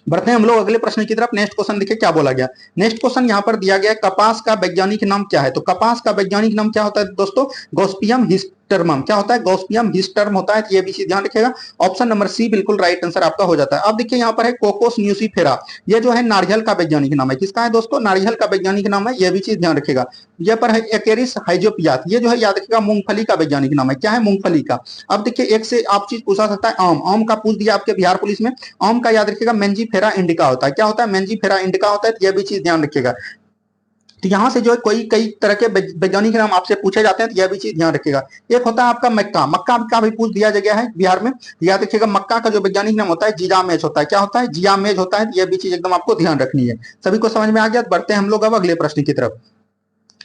बढ़ते हैं हम लोग अगले प्रश्न की तरफ। नेक्स्ट क्वेश्चन देखिए क्या बोला गया। नेक्स्ट क्वेश्चन यहाँ पर दिया गया है, कपास का वैज्ञानिक नाम क्या है। तो कपास का वैज्ञानिक नाम क्या होता है दोस्तों, गॉसिपियम हिस्टर्मम। क्या होता है, गॉसिपियम हिस्टर्म होता है। तो ये भी चीज ध्यान रखिएगा, ऑप्शन नंबर सी बिल्कुल राइट आंसर आपका हो जाता है। अब देखिए यहाँ पर है कोकोस न्यूसीफेरा, ये जो है नारियल का वैज्ञानिक नाम है। किसका है दोस्तों, नारियल का वैज्ञानिक नाम है, ये भी चीज ध्यान रखिएगा। ये पर है एकेरिस हाइजोपियाथ, ये जो है याद रखिएगा मूंगफली का वैज्ञानिक नाम है। क्या है, मूंगफली का। अब देखिए एक से आप चीज पूछा सकता है, आम, आम का पूछ दिया आपके बिहार पुलिस में। आम का याद रखिएगा मेंजीफेरा इंडिका होता है। क्या होता है, मेंजीफेरा इंडिका होता है। तो यह भी चीज ध्यान रखिएगा। तो यहाँ से जो है कोई कई तरह के वैज्ञानिक नाम आपसे पूछे जाते हैं, तो यह भी चीज ध्यान रखिएगा। एक होता है आपका मक्का, मक्का का भी पूछ दिया गया है बिहार में। याद रखिएगा मक्का का जो वैज्ञानिक नाम होता है जियामेज होता है। क्या होता है, जियामेज होता है। यह भी चीज एकदम आपको ध्यान रखनी है। सभी को समझ में आ गया। बढ़ते हैं हम लोग अब अगले प्रश्न की तरफ।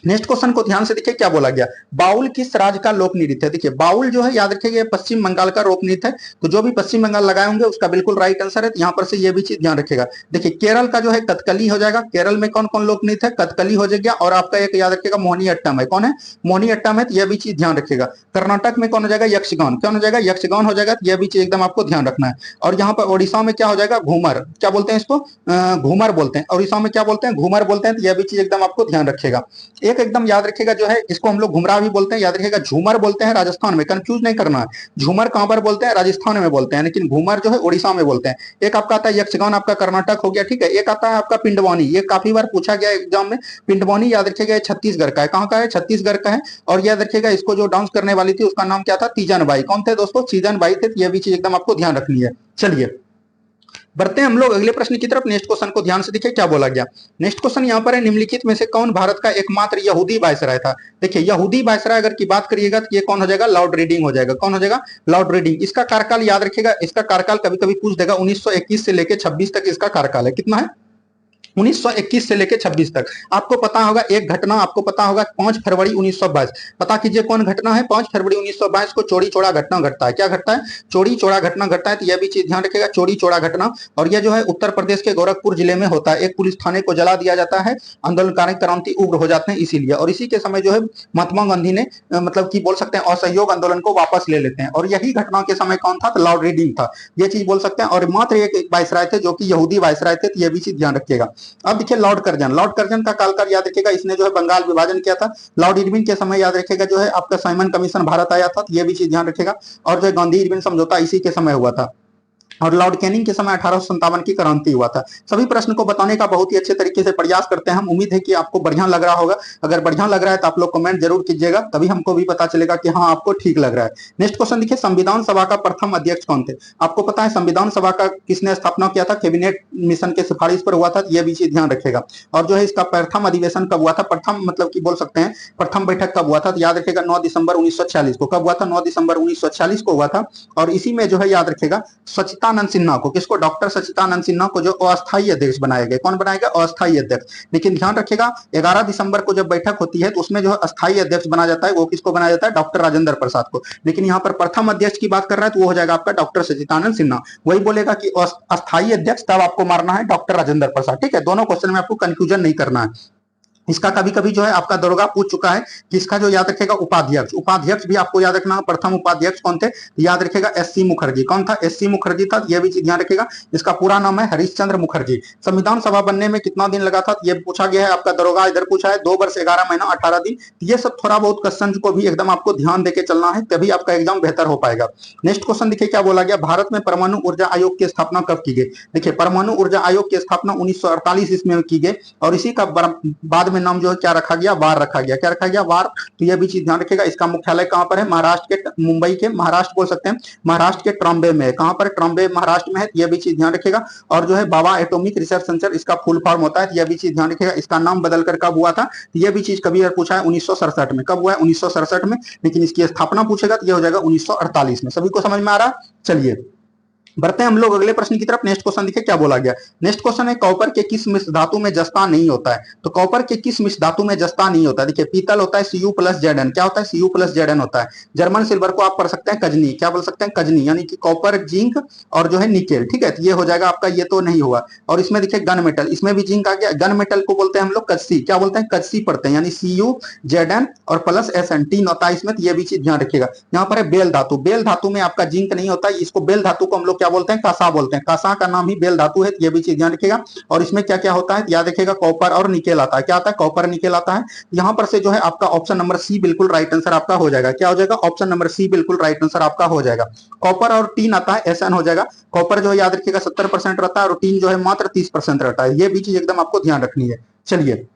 नेक्स्ट क्वेश्चन को ध्यान से देखिए क्या बोला गया। बाउल किस राज्य का लोक नृत्य है। देखिए बाउल जो है याद रखिएगा पश्चिम बंगाल का लोक नृत्य है। तो जो भी पश्चिम बंगाल लगाए होंगे उसका बिल्कुल राइट आंसर है। तो यहाँ पर से ये भी चीज ध्यान रखिएगा। देखिए केरल का जो है कथकली हो जाएगा। केरल में कौन कौन लोक नृत्य है, कथकली हो जाएगा। और आपका एक याद रखिएगा मोहिनीअट्टम है। कौन है, मोहिनीअट्टम है। तो यह भी चीज ध्यान रखिएगा। कर्नाटक में कौन हो जाएगा, यक्षगान। कौन हो जाएगा, यक्षगान हो जाएगा। तो यह भी चीज एकदम आपको ध्यान रखना है। और यहाँ पर ओडिशा में क्या हो जाएगा, घूमर। क्या बोलते हैं इसको, घूमर बोलते हैं। ओडिशा में क्या बोलते हैं, घूमर बोलते हैं। तो यह भी चीज एकदम आपको ध्यान रखिएगा। एक एकदम याद रखिएगा जो है इसको हम लोग घुमरा भी बोलते हैं, याद रखिएगा झूमर बोलते हैं राजस्थान में, कंफ्यूज नहीं करना है। झूमर कहां पर बोलते हैं, राजस्थान में बोलते हैं, लेकिन घूमर जो है ओडिशा में बोलते हैं। एक आपका आता है यक्षगान, आपका कर्नाटक हो गया, ठीक है। एक आता है आपका पिंडवानी, ये काफी बार पूछा गया एग्जाम में। पिंडवानी याद रखिएगा छत्तीसगढ़ का है। कहां का है, छत्तीसगढ़ का है। और याद रखिएगा इसको जो डांस करने वाली थी उसका नाम क्या था, तीजन बाई। कौन थे दोस्तों, तीजन बाई थे। ये भी चीज एकदम आपको ध्यान रखनी है। चलिए बढ़ते हैं हम लोग अगले प्रश्न की तरफ। नेक्स्ट क्वेश्चन को ध्यान से देखिए क्या बोला गया। नेक्स्ट क्वेश्चन यहाँ पर है, निम्नलिखित में से कौन भारत का एकमात्र यहूदी वायसराय था। देखिए यहूदी वायसराय अगर की बात करिएगा तो ये कौन हो जाएगा, लॉर्ड रीडिंग हो जाएगा। कौन हो जाएगा, लॉर्ड रीडिंग। इसका कार्यकाल याद रखिएगा, इसका कार्यकाल कभी कभी पूछ देगा, 1921 से लेकर 26 तक इसका कार्यकाल है। कितना है, 1921 से लेकर 26 तक। आपको पता होगा एक घटना, आपको पता होगा 5 फरवरी 1922। पता कीजिए कौन घटना है, 5 फरवरी 1922 को चोरी चोरा घटना घटता है। क्या घटता है, चोरी चोरा घटना घटता है। तो यह भी चीज ध्यान रखिएगा, चोरी चोरा घटना। और यह जो है उत्तर प्रदेश के गोरखपुर जिले में होता है। एक पुलिस थाने को जला दिया जाता है, आंदोलनकारी क्रांति उग्र हो जाते हैं इसीलिए। और इसी के समय जो है महात्मा गांधी ने मतलब की बोल सकते हैं असहयोग आंदोलन को वापस ले लेते हैं। और यही घटना के समय कौन था, तो लॉर्ड रीडिंग था। यह चीज बोल सकते हैं। और मात्र एक वायसराय थे जो कि यहूदी वायसराय थे। तो यह भी चीज ध्यान रखिएगा। अब देखिए लॉर्ड कर्जन, लॉर्ड कर्जन का कालकाल याद रखिएगा, इसने जो है बंगाल विभाजन किया था। लॉर्ड इरविन के समय याद रखिएगा जो है आपका साइमन कमीशन भारत आया था। ये भी चीज ध्यान रखिएगा। और जो गांधी इरविन समझौता इसी के समय हुआ था। और लॉर्ड कैनिंग के समय 1857 की क्रांति हुआ था। सभी प्रश्न को बताने का बहुत ही अच्छे तरीके से प्रयास करते हैं हम। उम्मीद है कि आपको बढ़िया लग रहा होगा। अगर बढ़िया लग रहा है तो आप लोग कमेंट जरूर कीजिएगा, तभी हमको भी पता चलेगा कि हाँ आपको ठीक लग रहा है। नेक्स्ट क्वेश्चन देखिए, संविधान सभा का प्रथम अध्यक्ष कौन थे। आपको पता है संविधान सभा का किसने स्थापना किया था, कैबिनेट मिशन के सिफारिश पर हुआ था। यह भी चीज ध्यान रखेगा। और जो है इसका प्रथम अधिवेशन कब हुआ था, प्रथम मतलब की बोल सकते हैं प्रथम बैठक कब हुआ था, तो याद रखेगा 9 दिसंबर 1946 को। कब हुआ था, 9 दिसंबर 1946 को हुआ था। और इसी में जो है याद रखेगा सच्चिदानंद सिन्हा को, किसको, डॉक्टर सच्चिदानंद सिन्हा को जो अस्थायी अध्यक्ष बनाया गया। कौन बनाएगा, अस्थायी अध्यक्ष। लेकिन ध्यान रखिएगा 11 दिसंबर को जब बैठक होती है तो उसमें जो है अस्थायी अध्यक्ष बनाया जाता है, वो किसको बनाया जाता है, डॉक्टर राजेंद्र प्रसाद को। लेकिन यहाँ पर प्रथम अध्यक्ष की बात कर रहा है तो वो हो जाएगा आपका डॉक्टर सच्चिदानंद सिन्हा। वही बोलेगा कि अस्थायी अध्यक्ष, तब आपको मारना है डॉक्टर राजेंद्र प्रसाद। ठीक है, दोनों क्वेश्चन में आपको कंफ्यूजन नहीं करना है। इसका कभी कभी जो है आपका दरोगा पूछ चुका है कि इसका जो याद रखेगा उपाध्यक्ष, उपाध्यक्ष भी आपको याद रखना। प्रथम उपाध्यक्ष कौन थे? याद रखेगा एससी मुखर्जी। कौन था? एससी मुखर्जी था। यह भी चीज ध्यान रखेगा। इसका पूरा नाम है हरीशचंद्र मुखर्जी। संविधान सभा बनने में कितना दिन लगा था? ये पूछा गया है आपका दरोगा, इधर पूछा है 2 वर्ष 11 महीना 18 दिन। ये सब थोड़ा बहुत क्वेश्चन को भी एकदम आपको ध्यान देके चलना है, तभी आपका एग्जाम बेहतर हो पाएगा। नेक्स्ट क्वेश्चन देखिए क्या बोला गया, भारत में परमाणु ऊर्जा आयोग की स्थापना कब की गई? देखिए परमाणु ऊर्जा आयोग की स्थापना 1948 ईस्वी में की गई और इसी का बाद में नाम जो है क्या रखा गया? वार रखा गया। क्या रखा गया? वार। तो यह भी चीज ध्यान रखिएगा। इसका मुख्यालय कहां पर है? महाराष्ट्र के, मुंबई के, महाराष्ट्र बोल सकते हैं, महाराष्ट्र के ट्रॉम्बे में। कहां पर? ट्रॉम्बे महाराष्ट्र में है। यह भी चीज ध्यान रखिएगा। और जो है बाबा एटॉमिक रिसर्च सेंटर इसका फुल फॉर्म होता है। यह भी चीज ध्यान रखिएगा। इसका नाम बदलकर कब हुआ था? यह भी चीज कभी पूछा है 1967 में। कब हुआ है? 1967 में। लेकिन इसकी स्थापना पूछेगा तो यह हो जाएगा 1948 में। सभी को समझ में आ रहा है? चलिए बढ़ते हैं हम लोग अगले प्रश्न की तरफ। नेक्स्ट क्वेश्चन देखिए क्या बोला गया। नेक्स्ट क्वेश्चन है कॉपर के किस मिश्र धातु में जस्ता नहीं होता है? तो कॉपर के किस मिश्र धातु में जस्ता नहीं होता है? देखिए पीतल होता है Cu प्लस Zn। क्या होता है? Cu प्लस Zn होता है। जर्मन सिल्वर को आप पढ़ सकते हैं कजनी। क्या बोल सकते हैं? कजनी, यानी कि कॉपर, जिंक और जो है निकेल। ठीक है, तो ये हो जाएगा आपका, ये तो नहीं हुआ। और इसमें देखिए गन मेटल, इसमें भी जिंक आ गया। गन मेटल को बोलते हैं हम लोग कच्सी। क्या बोलते हैं? कच्सी पढ़ते हैं, यानी Cu Zn और प्लस Sn 3 होता है इसमें। तो ये भी चीज ध्यान रखिएगा। यहाँ पर है बेल धातु। बेल धातु में आपका जिंक नहीं होता है। इसको बेल धातु को हम लोग क्या बोलते हैं? कासा बोलते हैं। कासा का नाम ही बेल धातु है। ये भी चीज ध्यान रखिएगा। और इसमें क्या क्या होता है याद रखिएगा, कॉपर और निकेल आता है। क्या आता है? कॉपर निकेल आता है। यहां पर से जो है आपका ऑप्शन नंबर सी बिल्कुल राइट आंसर आपका हो जाएगा। क्या हो जाएगा? ऑप्शन नंबर सी बिल्कुल राइट आंसर आपका हो जाएगा। कॉपर और टीन आता है, एसएन हो जाएगा। कॉपर जो है याद रखिएगा 70% रहता है और टीन जो है मात्र 30% रहता है। ये भी चीज एकदम आपको ध्यान रखनी है। चलिए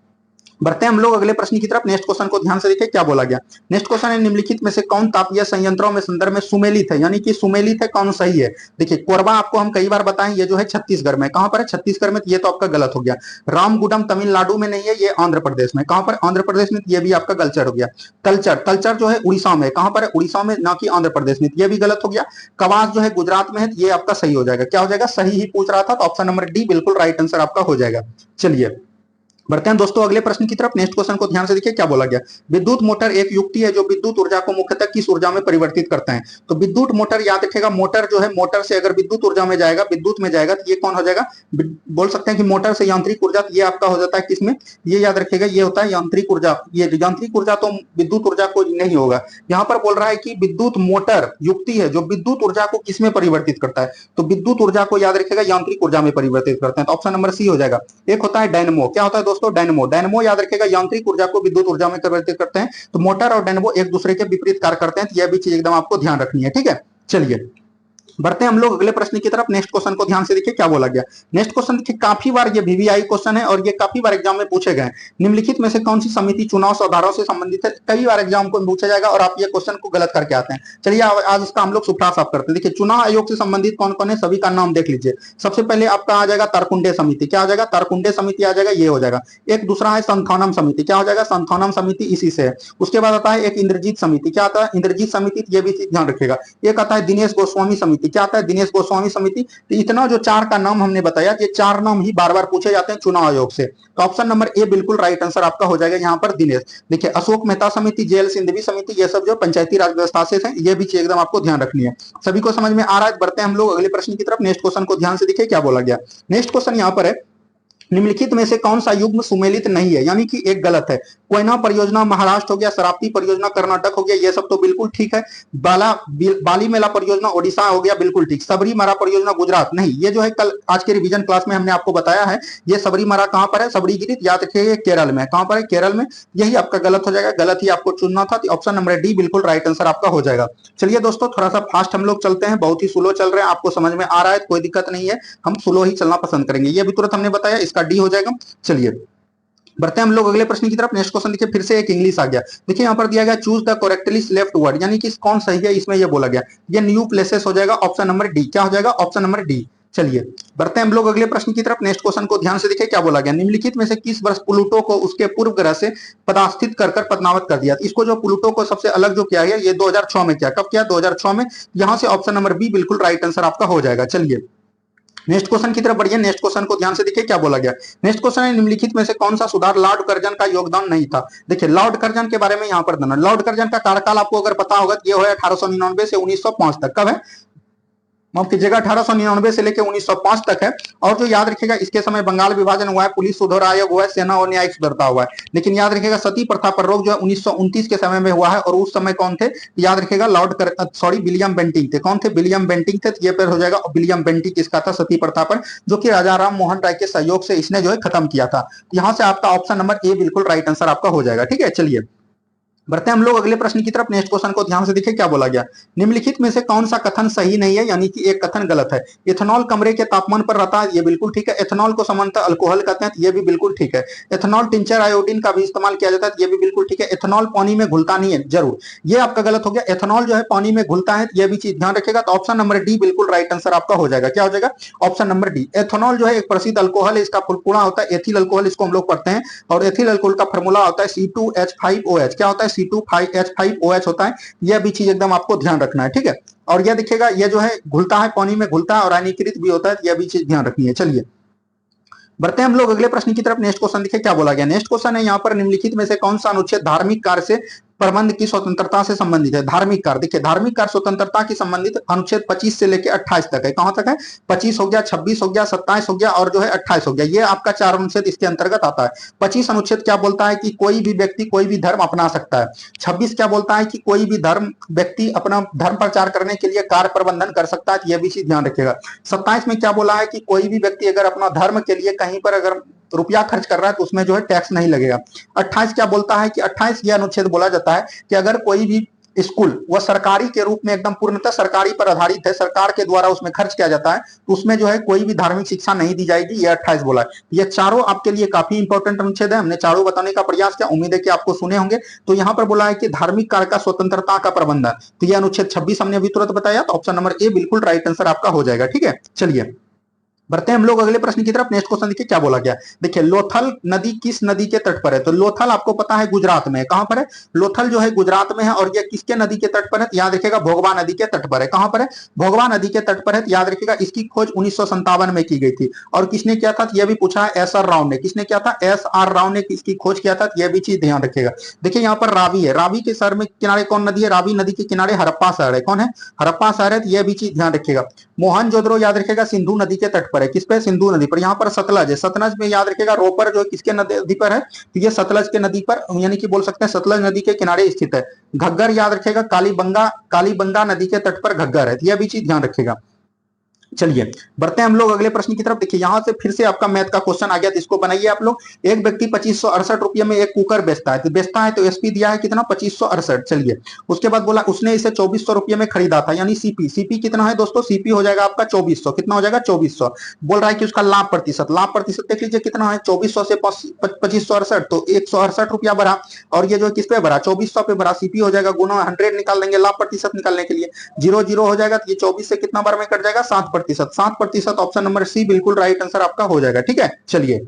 बढ़ते हैं हम लोग अगले प्रश्न की तरफ। नेक्स्ट क्वेश्चन को ध्यान से देखिए क्या बोला गया। नेक्स्ट क्वेश्चन है निम्नलिखित में से कौन तापीय संयंत्रों में संदर्भ में सुमेलित है? यानी कि सुमेलित है, कौन सही है? देखिए कोरबा आपको हम कई बार बताएं, ये जो है छत्तीसगढ़ में। कहां पर है? छत्तीसगढ़ में। ये तो आपका गलत हो गया। रामगुडम तमिलनाडु में नहीं है, ये आंध्र प्रदेश में। कहां पर? आंध्र प्रदेश में। ये भी आपका कल्चर हो गया। कल्चर, कल्चर जो है उड़ीसा में। कहां पर है? उड़ीसा में, ना कि आंध्र प्रदेश में। ये भी गलत हो गया। कवास जो है गुजरात में है। ये आपका सही हो जाएगा। क्या हो जाएगा? सही ही पूछ रहा था, तो ऑप्शन नंबर डी बिल्कुल राइट आंसर आपका हो जाएगा। चलिए बढ़ते हैं दोस्तों अगले प्रश्न की तरफ। नेक्स्ट क्वेश्चन को ध्यान से देखिए क्या बोला गया। विद्युत मोटर एक युक्ति है जो विद्युत ऊर्जा को मुख्यतः किस ऊर्जा में परिवर्तित करते हैं? तो विद्युत मोटर याद रखेगा, मोटर जो है, मोटर से अगर विद्युत ऊर्जा में जाएगा, विद्युत में जाएगा, तो ये कौन हो जाएगा? बोल सकते हैं कि मोटर से यांत्रिक ऊर्जा। ये आपका हो जाता है किसमें? ये याद रखेगा, ये होता है यांत्रिक ऊर्जा। ये यांत्रिक ऊर्जा तो विद्युत ऊर्जा को नहीं होगा। यहाँ पर बोल रहा है कि विद्युत मोटर युक्ति है जो विद्युत ऊर्जा को किसमें परिवर्तित करता है? तो विद्युत ऊर्जा को याद रखेगा यांत्रिक ऊर्जा में परिवर्तित करते हैं। तो ऑप्शन नंबर सी हो जाएगा। एक होता है डायनमो। क्या होता है दोस्तों? डायनमो। डायनमो याद रखेगा यांत्रिक ऊर्जा को विद्युत ऊर्जा में परिवर्तित करते हैं। तो मोटर और डायनमो एक दूसरे के विपरीत कार्य करते हैं। तो यह भी चीज एकदम आपको ध्यान रखनी है। ठीक है, चलिए बढ़ते हैं हम लोग अगले प्रश्न की तरफ। नेक्स्ट क्वेश्चन को ध्यान से देखिए क्या बोला गया। नेक्स्ट क्वेश्चन देखिए, काफी बार ये वीवीआई क्वेश्चन है और ये काफी बार एग्जाम में पूछे गए। निम्नलिखित में से कौन सी समिति चुनाव सुधारों से संबंधित है? कई बार एग्जाम को पूछा जाएगा और आप ये क्वेश्चन को गलत करके आते हैं। चलिए आज इसका हम लोग सुपड़ा साफ करते हैं। देखिए चुनाव आयोग से संबंधित कौन कौन है, सभी का नाम देख लीजिए। सबसे पहले आपका आ जाएगा तारकुंडे समिति। क्या आ जाएगा? तारकुंडे समिति आ जाएगा, ये हो जाएगा। एक दूसरा है संथानम समिति। क्या हो जाएगा? संथानम समिति इसी से है। उसके बाद आता है एक इंद्रजीत समिति। क्या आता है? इंद्रजीत समिति। ये भी चीज ध्यान रखेगा। एक आता है दिनेश गोस्वामी समिति। क्या आता है? दिनेश गोस्वामी समिति। तो इतना जो चार का नाम हमने बताया, ये चार नाम ही बार बार पूछे जाते हैं चुनाव आयोग से। तो ऑप्शन नंबर ए बिल्कुल राइट आंसर आपका हो जाएगा यहाँ पर दिनेश। देखिए अशोक मेहता समिति, जेएल सिंघवी समिति, ये सब जो पंचायती राज व्यवस्था से है। ये भी चीज एकदम आपको ध्यान रखनी है। सभी को समझ में आ रहा है? बढ़ते हैं हम लोग अगले प्रश्न की तरफ। नेक्स्ट क्वेश्चन को ध्यान से देखिए क्या बोला गया। नेक्स्ट क्वेश्चन यहाँ पर है निम्नलिखित में से कौन सा युग्म सुमेलित नहीं है? यानी कि एक गलत है। कोयना परियोजना महाराष्ट्र हो गया, शरावती परियोजना कर्नाटक हो गया, ये सब तो बिल्कुल ठीक है। बाली मेला परियोजना ओडिशा हो गया, बिल्कुल ठीक। सबरीमला परियोजना गुजरात नहीं। ये जो है कल आज के रिवीजन क्लास में हमने आपको बताया है। ये सबरीमला कहां पर है? सबरीगिरी याद रखिए केरल में। कहां पर है? केरल में। यही आपका गलत हो जाएगा, गलत ही आपको चुनना था। ऑप्शन नंबर डी बिल्कुल राइट आंसर आपका हो जाएगा। चलिए दोस्तों थोड़ा सा फास्ट हम लोग चलते हैं, बहुत ही स्लो चल रहे हैं। आपको समझ में आ रहा है, कोई दिक्कत नहीं है, हम स्लो ही चलना पसंद करेंगे। ये भी तुरंत हमने बताया, इसका डी हो जाएगा। चलिए बढ़ते हैं हम लोग अगले प्रश्न की तरफ। नेक्स्ट क्वेश्चन देखिए फिर से एक इंग्लिश आ गया। देखिए यहाँ पर दिया गया choose the correctly left word, यानी कि कौन सही है इसमें ये बोला गया। ये न्यू प्लेसेस हो जाएगा, ऑप्शन नंबर डी। क्या हो जाएगा? Option number D. चलिए बढ़ते हैं हम लोग अगले प्रश्न की तरफ। नेक्स्ट क्वेश्चन को ध्यान से देखिए क्या बोला गया। निम्नलिखित में से किस वर्ष प्लूटो को उसके पूर्व ग्रह से पदास्थित कर पद्मावत कर दिया? इसको जो प्लूटो को सबसे अलग जो किया गया, ये 2006 में किया। कब किया? 2006 में। यहां से ऑप्शन नंबर बी बिल्कुल राइट आंसर आपका हो जाएगा। चलिए नेक्स्ट क्वेश्चन की तरफ बढ़िए। नेक्स्ट क्वेश्चन को ध्यान से देखिए क्या बोला गया। नेक्स्ट क्वेश्चन है निम्नलिखित में से कौन सा सुधार लॉर्ड कर्जन का योगदान नहीं था? देखिए लॉर्ड कर्जन के बारे में यहाँ पर देना। लॉर्ड कर्जन का कार्यकाल आपको अगर पता होगा, ये है 1899 से 1905 तक। कब है? माफ कीजिएगा 1899 से लेकर 1905 तक है। और जो याद रखिएगा इसके समय बंगाल विभाजन हुआ है, पुलिस सुधार आयोग हुआ है, सेना और न्यायिक सुधरता हुआ है। लेकिन याद रखिएगा सती प्रथा पर रोक जो है 1929 के समय में हुआ है। और उस समय कौन थे, याद रखिएगा विलियम बेंटिंक थे। कौन थे, विलियम बेंटिंक थे। ये पेड़ हो जाएगा विलियम बेंटिंक किसका था, सती प्रथा पर, जो कि राजा राम मोहन राय के सहयोग से इसने जो है खत्म किया था। यहां से आपका ऑप्शन नंबर ए बिल्कुल राइट आंसर आपका हो जाएगा। ठीक है, चलिए बढ़ते हैं हम लोग अगले प्रश्न की तरफ। नेक्स्ट क्वेश्चन को ध्यान से देखिए क्या बोला गया। निम्नलिखित में से कौन सा कथन सही नहीं है, यानी कि एक कथन गलत है। इथेनॉल कमरे के तापमान पर रहता है, ये बिल्कुल ठीक है। इथेनॉल को सामान्यतः अल्कोहल कहते हैं, ये भी बिल्कुल ठीक है। इथेनॉल टिंचर आयोडीन का भी इस्तेमाल किया जाता है, ये भी बिल्कुल ठीक है। इथेनॉल पानी में घुलता नहीं है, जरूर ये आपका गलत हो गया। इथेनॉल जो है पानी में घुलता है, ये भी चीज ध्यान रखेगा। तो ऑप्शन नंबर डी बिल्कुल राइट आंसर आपका हो जाएगा। क्या हो जाएगा, ऑप्शन नंबर डी। इथेनॉल जो है एक प्रसिद्ध अल्कोहल है, इसका फुलपूरा होता है एथिल अल्कोहल, इसको हम लोग पढ़ते हैं। और एथिल अल्कोहल का फॉर्मूला होता है C2H5OH। क्या होता है, C2H5OH होता है। यह भी चीज एकदम आपको ध्यान रखना है, ठीक है। और यह देखिएगा ये जो है घुलता है, पानी में घुलता है और आयनीकृत भी होता है, यह भी चीज ध्यान रखनी है। चलिए बढ़ते हैं हम लोग अगले प्रश्न की तरफ। नेक्स्ट क्वेश्चन देखिए क्या बोला गया। नेक्स्ट क्वेश्चन है यहाँ पर निम्नलिखित में से कौन सा अनुच्छेद धार्मिक कार्य से प्रबंध की स्वतंत्रता से संबंधित है। धार्मिक कार्य, देखिए धार्मिक कार्य स्वतंत्रता की संबंधित अनुच्छेद 25 से लेकर 28 तक है। कहां तक है, 25 हो गया, 26 हो गया, 27 हो गया और जो है 28 हो गया। ये आपका 4 अनुच्छेद इसके अंतर्गत आता है। 25 अनुच्छेद क्या बोलता है कि कोई भी व्यक्ति कोई भी धर्म अपना सकता है। 26 क्या बोलता है कि कोई भी धर्म व्यक्ति अपना धर्म प्रचार करने के लिए कार्य प्रबंधन कर सकता है, यह भी चीज ध्यान रखिएगा। 27 में क्या बोला है कि कोई भी व्यक्ति अगर अपना धर्म के लिए कहीं पर अगर रुपया खर्च कर रहा है तो उसमें जो है टैक्स नहीं लगेगा। 28 क्या बोलता है कि 28 यह अनुच्छेद बोला जाता है कि अगर कोई भी स्कूल वह सरकारी के रूप में एकदम पूर्णतः सरकारी पर आधारित है, सरकार के द्वारा उसमें खर्च किया जाता है, तो उसमें जो है कोई भी धार्मिक शिक्षा नहीं दी जाएगी, ये 28 बोला है। ये चारों आपके लिए काफी इंपॉर्टेंट अनुच्छेद है, हमने चारों बताने का प्रयास किया, उम्मीद है कि आपको सुने होंगे। तो यहाँ पर बोला है कि धार्मिक कार्य का स्वतंत्रता का प्रबंधन, तो यह अनुच्छेद 26 हमने अभी तुरंत बताया, तो ऑप्शन नंबर ए बिल्कुल राइट आंसर आपका हो जाएगा। ठीक है, चलिए बढ़ते हैं हम लोग अगले प्रश्न की तरफ। नेक्स्ट क्वेश्चन देखिए क्या बोला गया। देखिए लोथल नदी किस नदी के तट पर है, तो लोथल आपको पता है गुजरात में है। कहां पर है, लोथल जो है गुजरात में है। और यह किसके नदी के तट पर है, याद रखिएगा भोगवा नदी के तट पर है। कहां पर है, भोगवा नदी के तट पर है। याद रखिएगा इसकी खोज 1957 में की गई थी। और किसने किया था, यह भी पूछा है SR राव ने। किसने किया था, SR राव ने इसकी खोज किया था, यह भी चीज ध्यान रखिएगा। देखिए यहाँ पर रावी है, रावी के शहर में किनारे कौन नदी है, रावी नदी के किनारे हड़प्पा शहर है। कौन है, हड़प्पा शहर है, यह भी चीज ध्यान रखिएगा। मोहनजोदड़ो याद रखिएगा सिंधु नदी के तट पर है। किस पे, सिंधु नदी पर। यहाँ पर सतलज है, सतलज में याद रखिएगा रोपर जो किसके नदी पर है, तो ये सतलज के नदी पर, यानी कि बोल सकते हैं सतलज नदी के किनारे स्थित है। घग्गर याद रखिएगा कालीबंगा नदी के तट पर घग्गर है, यह भी चीज ध्यान रखिएगा। चलिए बढ़ते हैं हम लोग अगले प्रश्न की तरफ। देखिए यहां से फिर से आपका मैथ का क्वेश्चन आ गया, तो इसको बनाइए आप लोग। एक व्यक्ति 2568 रुपये में एक कुकर बेचता है, तो एसपी दिया है कितना, 2568। चलिए उसके बाद बोला उसने इसे 2400 रुपये में खरीदा था, यानी सीपी कितना है दोस्तों, सीपी हो जाएगा आपका 2400। कितना हो जाएगा, 2400। बोल रहा है कि उसका लाभ प्रतिशत देख लीजिए कितना है, 2400 से 2568, तो 168 रुपया बढ़ा। और ये जो किस पे बढ़ा, 2400 पे बढ़ा। सीपी हो जाएगा गुना 100 निकाल देंगे लाभ प्रतिशत निकालने के लिए, 0 0 हो जाएगा। तो ये 24 से कितना बार में कट जाएगा, 7%। 7%, ऑप्शन नंबर सी बिल्कुल राइट आंसर आपका हो जाएगा। ठीक है, चलिए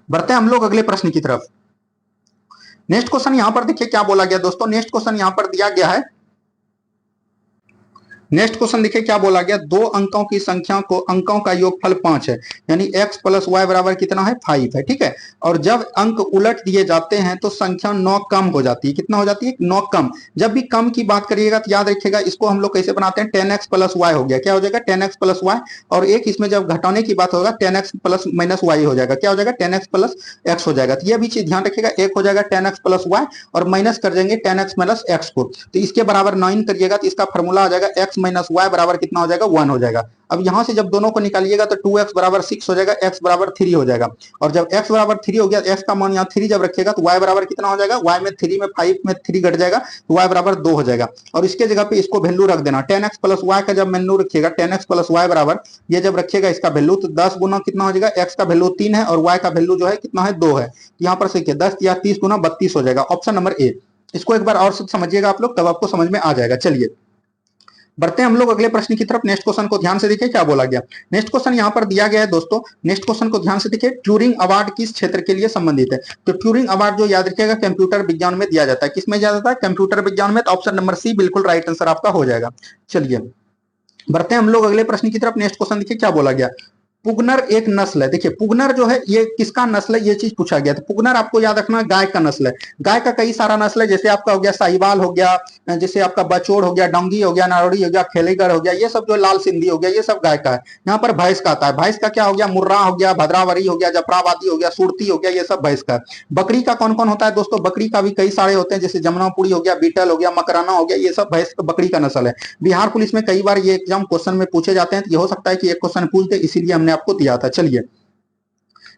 बढ़ते हैं हम लोग अगले प्रश्न की तरफ। नेक्स्ट क्वेश्चन यहां पर देखिए क्या बोला गया दोस्तों। नेक्स्ट क्वेश्चन यहां पर दिया गया है, नेक्स्ट क्वेश्चन देखिए क्या बोला गया। दो अंकों की संख्या को अंकों का योगफल 5 है, यानी x प्लस वाई बराबर कितना है, 5 है। ठीक है, और जब अंक उलट दिए जाते हैं तो संख्या 9 कम हो जाती है। कितना हो जाती है, 9 कम। जब भी कम की बात करिएगा तो याद रखिएगा इसको हम लोग कैसे बनाते हैं, 10x प्लस वाई हो गया। क्या हो जाएगा, 10x प्लस वाई। और एक इसमें जब घटाने की बात होगा 10x प्लस माइनस वाई हो जाएगा। क्या हो जाएगा, 10x प्लस x हो जाएगा। तो यह भी चीज ध्यान रखिएगा, एक हो जाएगा 10x प्लस वाई और माइनस कर देंगे 10x माइनस x को, तो इसके बराबर 9 करिएगा तो इसका फॉर्मूला आ जाएगा x माइनस वाई बराबर कितना हो जाएगा, 1 हो जाएगा। अब यहां से जब दोनों को निकालिएगा तो 2x बराबर 6 हो जाएगा, x बराबर 3 हो जाएगा। और जब x बराबर 3 हो गया, x का मान यहाँ 3 जब रखिएगा तो y बराबर कितना हो जाएगा, y में 3 में 5 में 3 घट जाएगा, तो y बराबर 2 हो जाएगा। और इसके जगह पे इसको वैल्यू रख देना, 10x प्लस वाई का जब वैल्यू रखिएगा, 10x प्लस वाई बराबर ये जब रखिएगा इसका वैल्यू, तो 10 गुना कितना हो जाएगा, x का वैल्यू 3 है और y का वैल्यू जो है कितना है, 2 है। यहाँ पर देखिए 10 या 30 गुना 32 हो जाएगा, ऑप्शन नंबर ए। इसको एक बार और समझिएगा आप लोग, तब आपको समझ में आ जाएगा। चलिए बढ़ते हैं हम लोग अगले प्रश्न की तरफ। नेक्स्ट क्वेश्चन को ध्यान से देखिए क्या बोला गया। नेक्स्ट क्वेश्चन यहां पर दिया गया है दोस्तों, नेक्स्ट क्वेश्चन को ध्यान से देखिए। ट्यूरिंग अवार्ड किस क्षेत्र के लिए संबंधित है, तो ट्यूरिंग अवार्ड जो याद रखिएगा कंप्यूटर विज्ञान में दिया जाता है। किसमें दिया जाता है, कंप्यूटर विज्ञान में, तो ऑप्शन नंबर सी बिल्कुल राइट आंसर आपका हो जाएगा। चलिए बढ़ते हैं हम लोग अगले प्रश्न की तरफ। नेक्स्ट क्वेश्चन देखिए क्या बोला गया। पुगनर एक नस्ल है। देखिए पुगनर जो है ये किसका नस्ल है, ये चीज पूछा गया। तो पुगनर आपको याद रखना गाय का नस्ल है। गाय का कई सारा नस्ल है, जैसे आपका हो गया साहिवाल हो गया, जैसे आपका बचोड़ हो गया, डंगी हो गया, नारोड़ी हो गया, खेलीगढ़ हो गया, ये सब जो लाल सिंधी हो गया, ये सब गाय का है। यहाँ पर भैंस का आता है। भैंस का क्या हो गया, मुर्रा हो गया, भद्रावरी हो गया, जफराबादी हो गया, सुरती हो गया, ये सब भैंस का है। बकरी का कौन कौन होता है दोस्तों, बकरी का भी कई सारे होते हैं, जैसे जमुनापुरी हो गया, बीटल हो गया, मकराना हो गया, ये सब भैंस बकरी का नस्ल है। बिहार पुलिस में कई बार ये एग्जाम क्वेश्चन में पूछे जाते हैं, तो ये हो सकता है कि एक क्वेश्चन पूछ दे, इसीलिए हमने आपको दिया था। चलिए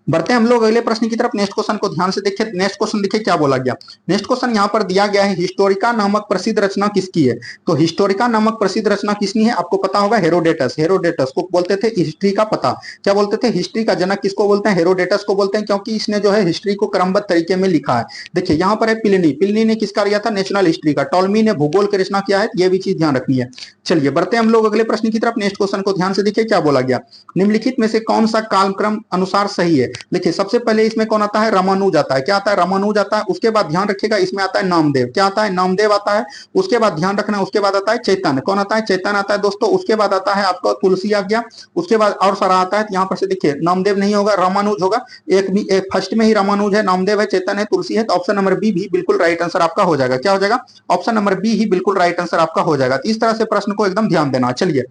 बढ़ते हैं हम लोग अगले प्रश्न की तरफ। नेक्स्ट क्वेश्चन को ध्यान से देखिए। नेक्स्ट क्वेश्चन देखिए क्या बोला गया। नेक्स्ट क्वेश्चन यहाँ पर दिया गया है, हिस्टोरिका नामक प्रसिद्ध रचना किसकी है। तो हिस्टोरिका नामक प्रसिद्ध रचना किसकी है, आपको पता होगा हेरोडेटस। हेरोडेटस को बोलते थे हिस्ट्री का पता, क्या बोलते थे, हिस्ट्री का जनक किसको बोलते हैं, हेरोडेटस को बोलते हैं, क्योंकि इसने जो है हिस्ट्री को क्रमबद्ध तरीके में लिखा है। देखिए यहाँ पर है प्लिनी। प्लिनी ने किसका लिया था, नेशनल हिस्ट्री का। टॉलमी ने भूगोल की रचना किया है, ये भी चीज ध्यान रखनी है। चलिए बढ़ते हैं हम लोग अगले प्रश्न की तरफ। नेक्स्ट क्वेश्चन को ध्यान से देखिए क्या बोला गया। निम्नलिखित में से कौन सा कालक्रम अनुसार सही है। देखिए सबसे पहले इसमें कौन आता है, रामानुज आता है। क्या आता है, रामानुज आता है। उसके बाद ध्यान रखिएगा इसमें आता है नामदेव। क्या आता है, नामदेव आता है। उसके बाद ध्यान रखना, उसके बाद आता है चैतन्य। कौन आता है, चैतन्य आता है दोस्तों। उसके बाद आता है आपका तुलसी आ गया। उसके बाद और सारा आता है। यहाँ पर से देखिए नामदेव नहीं होगा, रामानुज होगा। एक भी एक फर्स्ट में ही रामानुज है, नामदेव है, चैतन्य है, तुलसी है। तो ऑप्शन नंबर बी भी बिल्कुल राइट आंसर आपका हो जाएगा। क्या हो जाएगा, ऑप्शन नंबर बी ही बिल्कुल राइट आंसर आपका हो जाएगा। इस तरह से प्रश्न को एकदम ध्यान देना। चलिए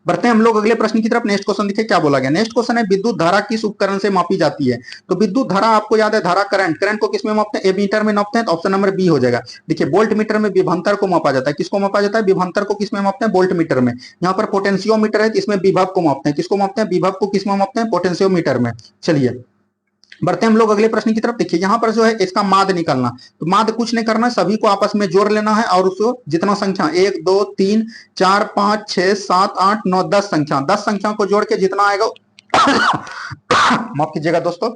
बढ़ते हैं हम लोग अगले प्रश्न की तरफ। नेक्स्ट क्वेश्चन देखिए क्या बोला गया। नेक्स्ट क्वेश्चन है, विद्युत धारा किस उपकरण से मापी जाती है। तो विद्युत धारा आपको याद है, धारा करंट। करंट को किस में मापते हैं, एमीटर में मापते हैं। तो ऑप्शन नंबर बी हो जाएगा। देखिए वोल्ट मीटर में विभवांतर को मापा जाता है। किसको मापा जाता है, विभवांतर को किस में मापते हैं, वोल्ट मीटर में। यहाँ पर पोटेंशियोमीटर है, इसमें विभव को मापते हैं। किसको मापते हैं, विभव को किस में मापते हैं, पोटेंशियोमीटर में। चलिए बढ़ते हैं हम लोग अगले प्रश्न की तरफ। देखिए यहाँ पर जो है इसका माद निकालना। तो माद कुछ नहीं करना है, सभी को आपस में जोड़ लेना है और उसको जितना संख्या 1 2 3 4 5 6 7 8 9 10 संख्या, 10 संख्या को जोड़ के जितना आएगा माफ कीजिएगा दोस्तों,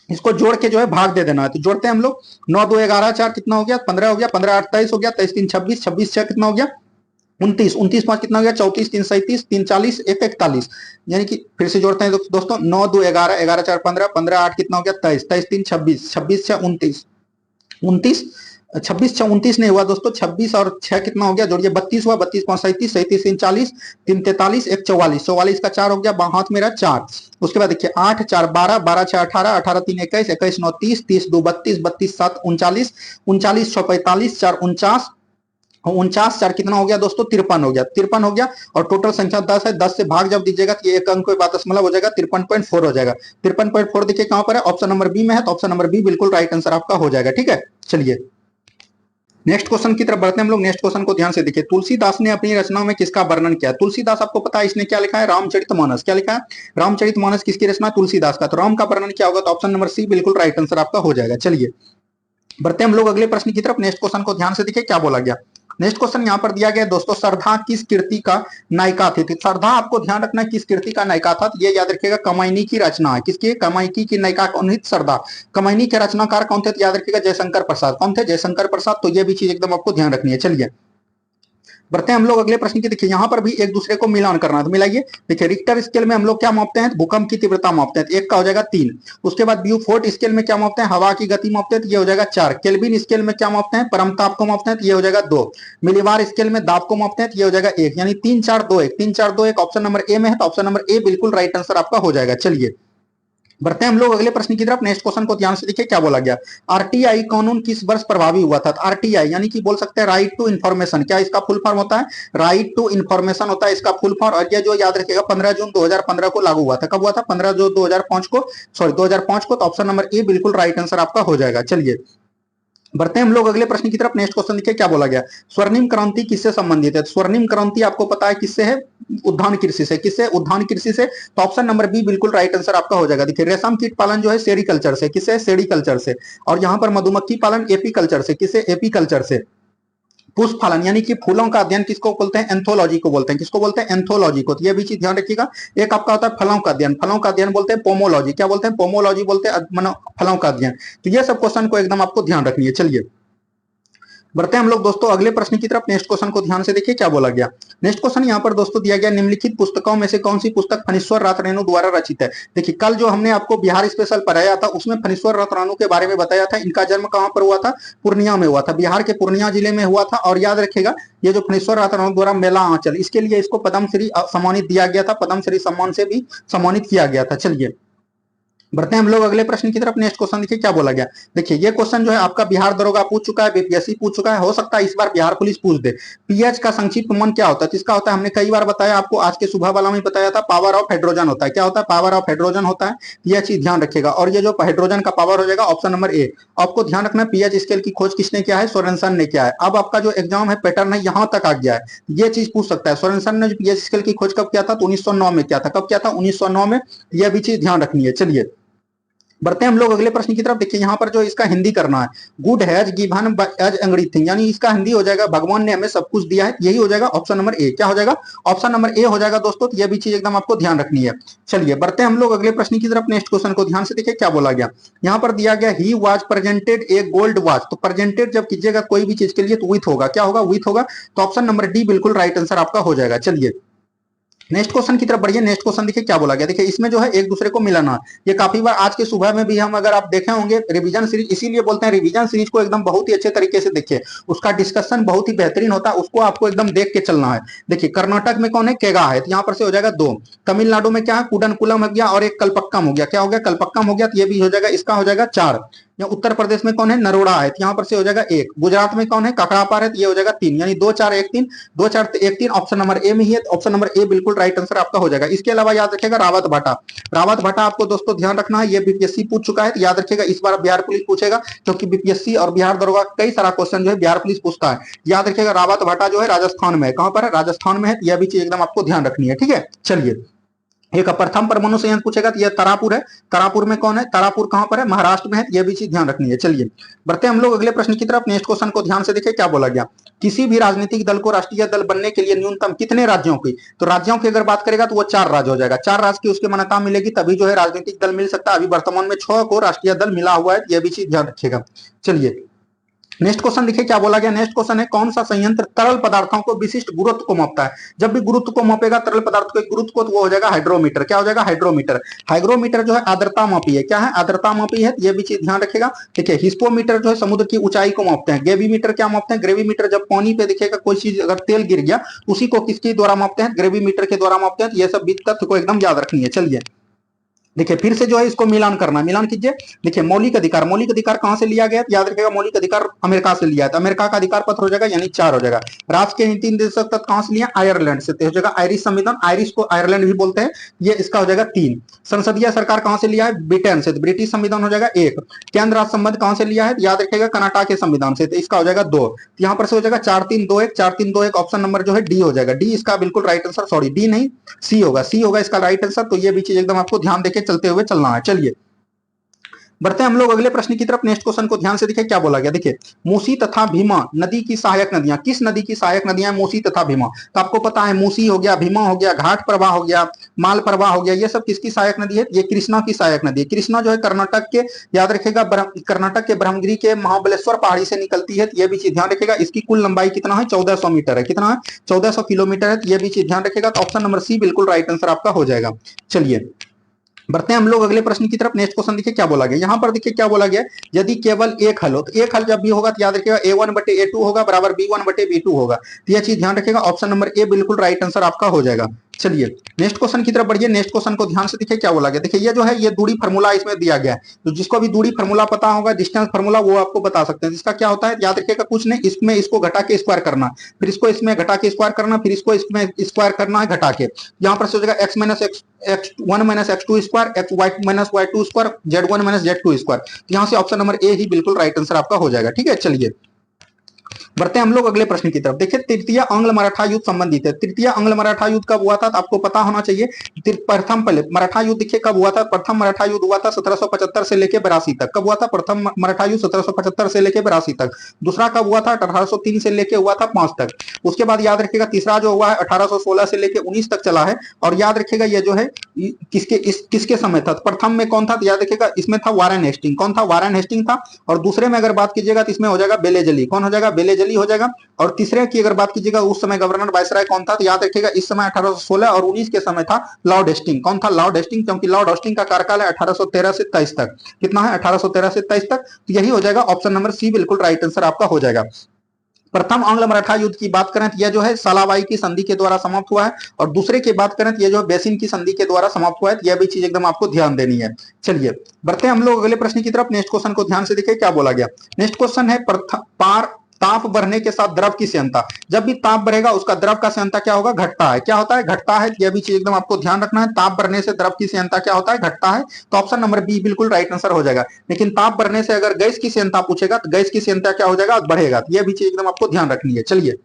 इसको जोड़ के जो है भाग दे देना है। तो जोड़ते हैं हम लोग, 9 2 11 4 कितना हो गया, 15 हो गया, 15 8 23 हो गया, 23 3 26, 26 6 कितना हो गया, 29, 29 5 कितना हो गया, 34 3 37, 3 40 1 41। यानी कि फिर से जोड़ते हैं दोस्तों, 9 2 11, 11 4 15, 15 8 कितना हो गया, 23, 23 3 26, 26 6 29, 29 26 6 29 नहीं हुआ दोस्तों, 26 और 6 कितना हो गया, जोड़िए 32 हुआ, 32 5 37, 37 3 40, 3 43 1 44, 44 का 4 हो गया, हाथ मेरा 4। उसके बाद देखिए 8 4 12, 12 6 18, 18 3 21, 21 9 30, 30 2 32, 32 7 39, 39 6 45, 4 49, 49 4 कितना हो गया दोस्तों, 53 हो गया, 53 हो गया। और टोटल संख्या 10 है, 10 से भाग जब दीजिएगा तो ये एक अंक के बाद दशमलव हो जाएगा, 53.4 हो जाएगा। 53.4 देखिए कहां पर है, ऑप्शन नंबर बी में है। तो ऑप्शन नंबर बी बिल्कुल राइट आंसर आपका हो जाएगा। ठीक है, चलिए नेक्स्ट क्वेश्चन की तरफ बढ़ते हैं हम लोग। नेक्स्ट क्वेश्चन को ध्यान से देखिए। तुलसीदास ने अपनी रचनाओं में किसका वर्णन किया। तुलसीदास आपको पता है इसने क्या लिखा है, रामचरितमानस। क्या लिखा है, रामचरितमानस किसकी रचना, तुलसीदास का। तो राम का वर्णन क्या होगा, तो ऑप्शन नंबर सी बिल्कुल राइट आंसर आपका हो जाएगा। चलिए बढ़ते हैं हम लोग अगले प्रश्न की तरफ। नेक्स्ट क्वेश्चन को ध्यान से देखिए क्या बोला गया। नेक्स्ट क्वेश्चन यहाँ पर दिया गया दोस्तों, श्रद्धा किस कृति का नायिका थी। श्रद्धा आपको ध्यान रखना है किस कृति का नायिका था, तो ये याद रखिएगा कमायनी की रचना है। किसकी, कमायनी की नायिका कौन थी, श्रद्धा। कमायनी के रचनाकार कौन थे, तो याद रखिएगा जयशंकर प्रसाद। कौन थे, जयशंकर प्रसाद। तो ये भी चीज एकदम आपको ध्यान रखनी है। चलिए बढ़ते हैं हम लोग अगले प्रश्न की। देखिए यहाँ पर भी एक दूसरे को मिलान करना है, तो मिलाइए। देखिए रिक्टर स्केल में हम लोग क्या मापते हैं, भूकंप की तीव्रता मापते हैं, तो एक का हो जाएगा 3। उसके बाद ब्यूफोर्ट स्केल में क्या मापते हैं, हवा की गति मापते हैं, तो ये हो जाएगा 4। केल्विन स्केल में क्या मापते हैं, परमताप को मापते हैं, तो ये हो जाएगा 2। मिलीबार स्केल में दाब को मापते हैं, तो ये हो जाएगा 1। यानी 3 4 2 1, 3 4 2 1 ऑप्शन नंबर ए में है। तो ऑप्शन नंबर ए बिल्कुल राइट आंसर आपका हो जाएगा। चलिए बढ़ते हैं हम लोग अगले प्रश्न की तरफ। नेक्स्ट क्वेश्चन को ध्यान से देखिए क्या बोला गया। आरटीआई कानून किस वर्ष प्रभावी हुआ था। आरटीआई यानी कि बोल सकते हैं राइट टू इन्फॉर्मेशन। क्या इसका फुल फॉर्म होता है, राइट टू इन्फॉर्मेशन होता है इसका फुल फॉर्म। और ये जो याद रखिएगा 15 जून 2015 को लागू हुआ था। कब हुआ था, 15 जून 2005 को, सॉरी 2005 को। तो ऑप्शन नंबर ए बिल्कुल राइट आंसर आपका हो जाएगा। चलिए बढ़ते हैं हम लोग अगले प्रश्न की तरफ। नेक्स्ट क्वेश्चन देखिए क्या बोला गया। स्वर्णिम क्रांति किससे संबंधित है। स्वर्णिम क्रांति आपको पता है किससे है, उद्यान कृषि से। किससे, उद्यान कृषि से। तो ऑप्शन नंबर बी बिल्कुल राइट आंसर आपका हो जाएगा। देखिए रेशम कीट पालन जो है सेरीकल्चर से। किससे, सेरीकल्चर से। और यहाँ पर मधुमक्खी पालन एपीकल्चर से। किससे, एपीकल्चर से। पुष्प फलन यानी कि फूलों का अध्ययन किसको बोलते हैं, एंथोलॉजी को बोलते हैं। किसको बोलते हैं, एंथोलॉजी को। तो ये भी चीज ध्यान रखिएगा। एक आपका होता है फलों का अध्ययन। फलों का अध्ययन बोलते हैं पोमोलॉजी। क्या बोलते हैं, पोमोलॉजी बोलते हैं फलों का अध्ययन। तो ये सब क्वेश्चन को एकदम आपको ध्यान रखनी है। चलिए बढ़ते हैं हम लोग दोस्तों अगले प्रश्न की तरफ। नेक्स्ट क्वेश्चन को ध्यान से देखिए क्या बोला गया। नेक्स्ट क्वेश्चन यहाँ पर दोस्तों दिया गया, निम्नलिखित पुस्तकों में से कौन सी पुस्तक फणीश्वर रथ रेणु द्वारा रचित है। देखिए कल जो हमने आपको बिहार स्पेशल पढ़ाया था उसमें फणीश्वर रथ रेणु के बारे में बताया था। इनका जन्म कहाँ पर हुआ था, पूर्णिया में हुआ था, बिहार के पूर्णिया जिले में हुआ था। और याद रखेगा ये जो फणीश्वर रथ रेणु द्वारा मेला आंचल, इसके लिए इसको पद्मश्री सम्मानित दिया गया था, पद्मश्री सम्मान से भी सम्मानित किया गया था। चलिए बढ़ते हैं हम लोग अगले प्रश्न की तरफ। नेक्स्ट क्वेश्चन देखिए क्या बोला गया। देखिए ये क्वेश्चन जो है आपका बिहार दरोगा पूछ चुका है, बीपीएससी पूछ चुका है, हो सकता है इस बार बिहार पुलिस पूछ दे। पीएच का संक्षिप्त मन क्या होता है, इसका होता है, हमने कई बार बताया आपको, आज के सुबह वाला में बताया था, पावर ऑफ हाइड्रोजन होता है। क्या होता है, पावर ऑफ हाइड्रोजन होता है, यह चीज ध्यान रखिएगा। और ये जो हाइड्रोजन का पावर हो जाएगा ऑप्शन नंबर ए। आपको ध्यान रखना है पीएच स्केल की खोज किसने किया है, सोरेनसन ने किया है। अब आपका जो एग्जाम है पैटर्न है यहाँ तक आ गया है, ये चीज पूछ सकता है। सोरेनसन ने पीएच स्केल की खोज कब किया था, तो 1909 में किया था। कब किया था, 1909 में। यह भी चीज ध्यान रखनी है। चलिए बढ़ते हैं हम लोग अगले प्रश्न की तरफ। देखिए यहाँ पर जो इसका हिंदी करना है, good has given as everything, यानी इसका हिंदी हो जाएगा भगवान ने हमें सब कुछ दिया है। यही हो जाएगा ऑप्शन नंबर ए। क्या हो जाएगा, ऑप्शन नंबर ए हो जाएगा दोस्तों। तो ये भी चीज एकदम आपको ध्यान रखनी है। चलिए बढ़ते हैं हम लोग अगले प्रश्न की तरफ। नेक्स्ट क्वेश्चन को ध्यान से देखिए क्या बोला गया। यहाँ पर दिया गया he was presented A gold watch. तो प्रेजेंटेड जब कीजिएगा कोई भी चीज के लिए तो विथ होगा। क्या होगा, विथ होगा। तो ऑप्शन नंबर डी बिल्कुल राइट आंसर आपका हो जाएगा। चलिए नेक्स्ट क्वेश्चन की तरफ बढ़िए। नेक्स्ट क्वेश्चन देखिए क्या बोला गया। देखिए इसमें जो है एक दूसरे को मिलाना, ये काफी बार आज के सुबह में भी हम अगर आप देखे होंगे रिवीजन सीरीज, इसीलिए बोलते हैं रिवीजन सीरीज को एकदम बहुत ही अच्छे तरीके से देखिए, उसका डिस्कशन बहुत ही बेहतरीन होता है, उसको आपको एकदम देख के चलना है। देखिए कर्नाटक में कौन है, केगा है, तो यहाँ पर से हो जाएगा 2। तमिलनाडु में क्या है, कुडनकुलम हो गया, और एक कलपक्कम हो गया। क्या हो गया, कलपक्कम हो गया, तो ये भी हो जाएगा, इसका हो जाएगा 4। या उत्तर प्रदेश में कौन है, नरोड़ा है, तो यहाँ पर से हो जाएगा 1। गुजरात में कौन है, ककड़ापार है, तो ये हो जाएगा 3। यानी 2 4 1 3, 2 4 1 3 ऑप्शन नंबर ए में ही है। ऑप्शन नंबर ए बिल्कुल राइट आंसर आपका हो जाएगा। इसके अलावा याद रखिएगा रावत भाटा। रावत भाटा आपको दोस्तों ध्यान रखना है, ये बीपीएससी पूछ चुका है, तो याद रखिएगा इस बार बिहार पुलिस पूछेगा, क्योंकि बीपीएससी और बिहार दरोगा कई सारा क्वेश्चन जो है बिहार पुलिस पूछता है। याद रखिएगा रावत भाटा जो है राजस्थान में है। कहां पर है, राजस्थान में है। यह भी चीज एकदम आपको ध्यान रखनी है। ठीक है चलिए एक प्रथम परमाणु संयंत्र पूछेगा, तो यह तारापुर है। तारापुर में कौन है, तारापुर कहां पर है, महाराष्ट्र में है। यह भी चीज ध्यान रखनी है। चलिए बढ़ते हम लोग अगले प्रश्न की तरफ। नेक्स्ट क्वेश्चन को ध्यान से देखिए क्या बोला गया। किसी भी राजनीतिक दल को राष्ट्रीय दल बनने के लिए न्यूनतम कितने राज्यों की, तो राज्यों की अगर बात करेगा तो वो 4 राज्य हो जाएगा। 4 राज्य की उसकी मान्यता मिलेगी तभी जो है राजनीतिक दल मिल सकता है। अभी वर्तमान में 6 को राष्ट्रीय दल मिला हुआ है, यह भी चीज ध्यान रखिएगा। चलिए नेक्स्ट क्वेश्चन देखिए क्या बोला गया। नेक्स्ट क्वेश्चन है, कौन सा संयंत्र तरल पदार्थों को विशिष्ट गुरुत्व को मापता है। जब भी गुरुत्व को मापेगा तरल पदार्थ के गुरुत्व को, तो वो हो जाएगा हाइड्रोमीटर। क्या हो जाएगा, हाइड्रोमीटर। हाइग्रोमीटर जो है आर्द्रता मापी है। क्या है, आर्द्रता मापी है, ये भी चीज ध्यान रखेगा। ठीक है हिस्पोमीटर जो है समुद्र की ऊंचाई को मापते हैं। ग्रेविमीटर क्या मापते हैं, ग्रेविमीटर जब पानी पे दिखेगा कोई चीज अगर तेल गिर गया, उसी को किसके द्वारा मापते हैं, ग्रेविमीटर के द्वारा मापते हैं। ये सब भी तथ्य को एकदम याद रखनी है। चलिए देखिए फिर से जो है इसको मिलान करना, मिलान कीजिए। देखिए मौलिक अधिकार, मौलिक अधिकार कहां से लिया गया, याद रखिएगा मौलिक अधिकार अमेरिका से लिया है, तो अमेरिका का अधिकार पत्र हो जाएगा, यानी 4 हो जाएगा। राष्ट्र के नीति निर्देशक तत्व कहां से लिया, आयरलैंड से, तो हो जाएगा आयरिश संविधान, आयरिश को आयरलैंड भी बोलते हैं, ये इसका हो जाएगा 3। संसदीय सरकार कहां से लिया है, ब्रिटेन से, तो ब्रिटिश संविधान हो जाएगा 1। केंद्र राज्य संबंध कहां से लिया है, याद रखिएगा कर्नाटक के संविधान से, तो इसका हो जाएगा 2। यहाँ पर से हो जाएगा 4 3 2 1, 4 3 2 1, ऑप्शन नंबर जो है डी हो जाएगा। डी इसका बिल्कुल राइट आंसर, सॉरी डी नहीं सी होगा, सी होगा इसका राइट आंसर। तो ये भी चीज एकदम आपको ध्यान देके चलते हुए चलना है। चलिए बढ़ते हैं हम लोग अगले प्रश्न की तरफ। नेक्स्ट क्वेश्चन को ध्यान से देखिए क्या बोला गया। देखिए मूसी तथा भीमा नदी की सहायक नदियां, किस नदी की सहायक नदियां मूसी तथा भीमा, तो आपको पता है मूसी हो गया, भीमा हो गया, घाट प्रवाह हो गया, माल प्रवाह हो गया, ये सब किसकी सहायक नदी है, ये कृष्णा की सहायक नदी है। कृष्णा जो है कर्नाटक के, याद रखेगा कर्नाटक के ब्रह्मगिरी के महाबलेश्वर पहाड़ी से निकलती है, ये भी चीज ध्यान रखेगा। इसकी कुल लंबाई कितना है, 1400 मीटर है। कितना है, 1400 किलोमीटर है, ये भी चीज ध्यान रखेगा। तो ऑप्शन नंबर सी बिल्कुल राइट आंसर आपका हो जाएगा। चलिए बढ़ते हैं हम लोग अगले प्रश्न की तरफ। नेक्स्ट क्वेश्चन देखिए क्या बोला गया। यहाँ पर देखिए क्या बोला गया, यदि केवल एक हल हो, तो एक हल जब भी होगा तो याद रखिएगा a1/a2 होगा बराबर b1/b2 होगा, तो यह चीज ध्यान रखिएगा। ऑप्शन नंबर ए बिल्कुल राइट आंसर आपका हो जाएगा। चलिए नेक्स्ट क्वेश्चन की तरफ बढ़िए। नेक्स्ट क्वेश्चन को ध्यान से देखिए क्या बोला गया। देखिए ये जो है ये दूरी फार्मूला इसमें दिया गया है, तो जिसको भी दूरी फार्मूला पता होगा, डिस्टेंस फार्मूला, वो आपको बता सकते हैं। जिसका क्या होता है, याद रखिएगा कुछ नहीं, इसमें इसको घटा के स्क्वायर करना, फिर इसको इसमें घटा के स्क्वायर करना, फिर इसको इसमें स्क्वायर करना है घटा के। यहाँ पर से हो जाएगा x1 - x2 square, y1 - y2 square, z1 - z2 square. यहाँ से ऑप्शन नंबर ए ही बिल्कुल राइट आंसर आपका हो जाएगा। ठीक है चलिए बढ़ते हैं हम लोग अगले प्रश्न की तरफ। देखिए तृतीय आंग्ल मराठा युद्ध संबंधित है। तृतीय आंग्ल मराठा युद्ध कब हुआ था, तो आपको पता होना चाहिए। प्रथम पहले मराठा युद्ध देखिए कब हुआ था, प्रथम मराठा युद्ध हुआ था 1775 से लेकर 82 तक। कब हुआ था, प्रथम मराठा युद्ध 1775 से लेकर 82 तक। दूसरा कब हुआ था, 1803 से लेकर हुआ था 5 तक। उसके बाद याद रखिएगा तीसरा जो हुआ है 1816 से लेकर 19 तक चला है। और याद रखिएगा ये जो है किसके समय था, प्रथम में कौन था, तो याद रखिएगा इसमें था वारेन हेस्टिंग। कौन था, वारेन हेस्टिंग था। और दूसरे में अगर बात कीजिएगा तो इसमें हो जाएगा बेलेजली। कौन हो जाएगा, बेलेजली हो जाएगा। और तीसरे की अगर बात कीजिएगा, उस समय गवर्नर वायसराय कौन था, तो याद रखिएगा इस समय 1816 और 19 के समय था लॉर्ड हेस्टिंग। कौन था? लॉर्ड हेस्टिंग, क्योंकि लॉर्ड हेस्टिंग का कार्यकाल है 1813 से 23 तक। कितना है? 1813 से 23 तक। तो यही हो जाएगा ऑप्शन नंबर सी, बिल्कुल राइट आंसर आपका हो जाएगा। प्रथम आंग्ल मराठा युद्ध की बात करें तो यह जो है सालाबाई की संधि के द्वारा समाप्त हुआ है, और दूसरे की बात करें तो यह जो बेसिन की संधि के द्वारा समाप्त हुआ है। यह भी चीज एकदम आपको ध्यान देनी है। चलिए बढ़ते हैं हम लोग अगले प्रश्न की तरफ। नेक्स्ट क्वेश्चन को ध्यान से देखिए क्या बोला गया। नेक्स्ट क्वेश्चन है पार ताप बढ़ने के साथ द्रव की श्यानता। जब भी ताप बढ़ेगा उसका द्रव का श्यानता क्या होगा? घटता है। क्या होता है? घटता है। यह भी चीज एकदम आपको ध्यान रखना है। ताप बढ़ने से द्रव की श्यानता क्या होता है? घटता है। तो ऑप्शन नंबर बी बिल्कुल राइट आंसर हो जाएगा। लेकिन ताप बढ़ने से अगर गैस की श्यानता पूछेगा तो गैस की श्यानता क्या हो जाएगा? बढ़ेगा। यह भी चीज एकदम आपको ध्यान रखनी है। चलिए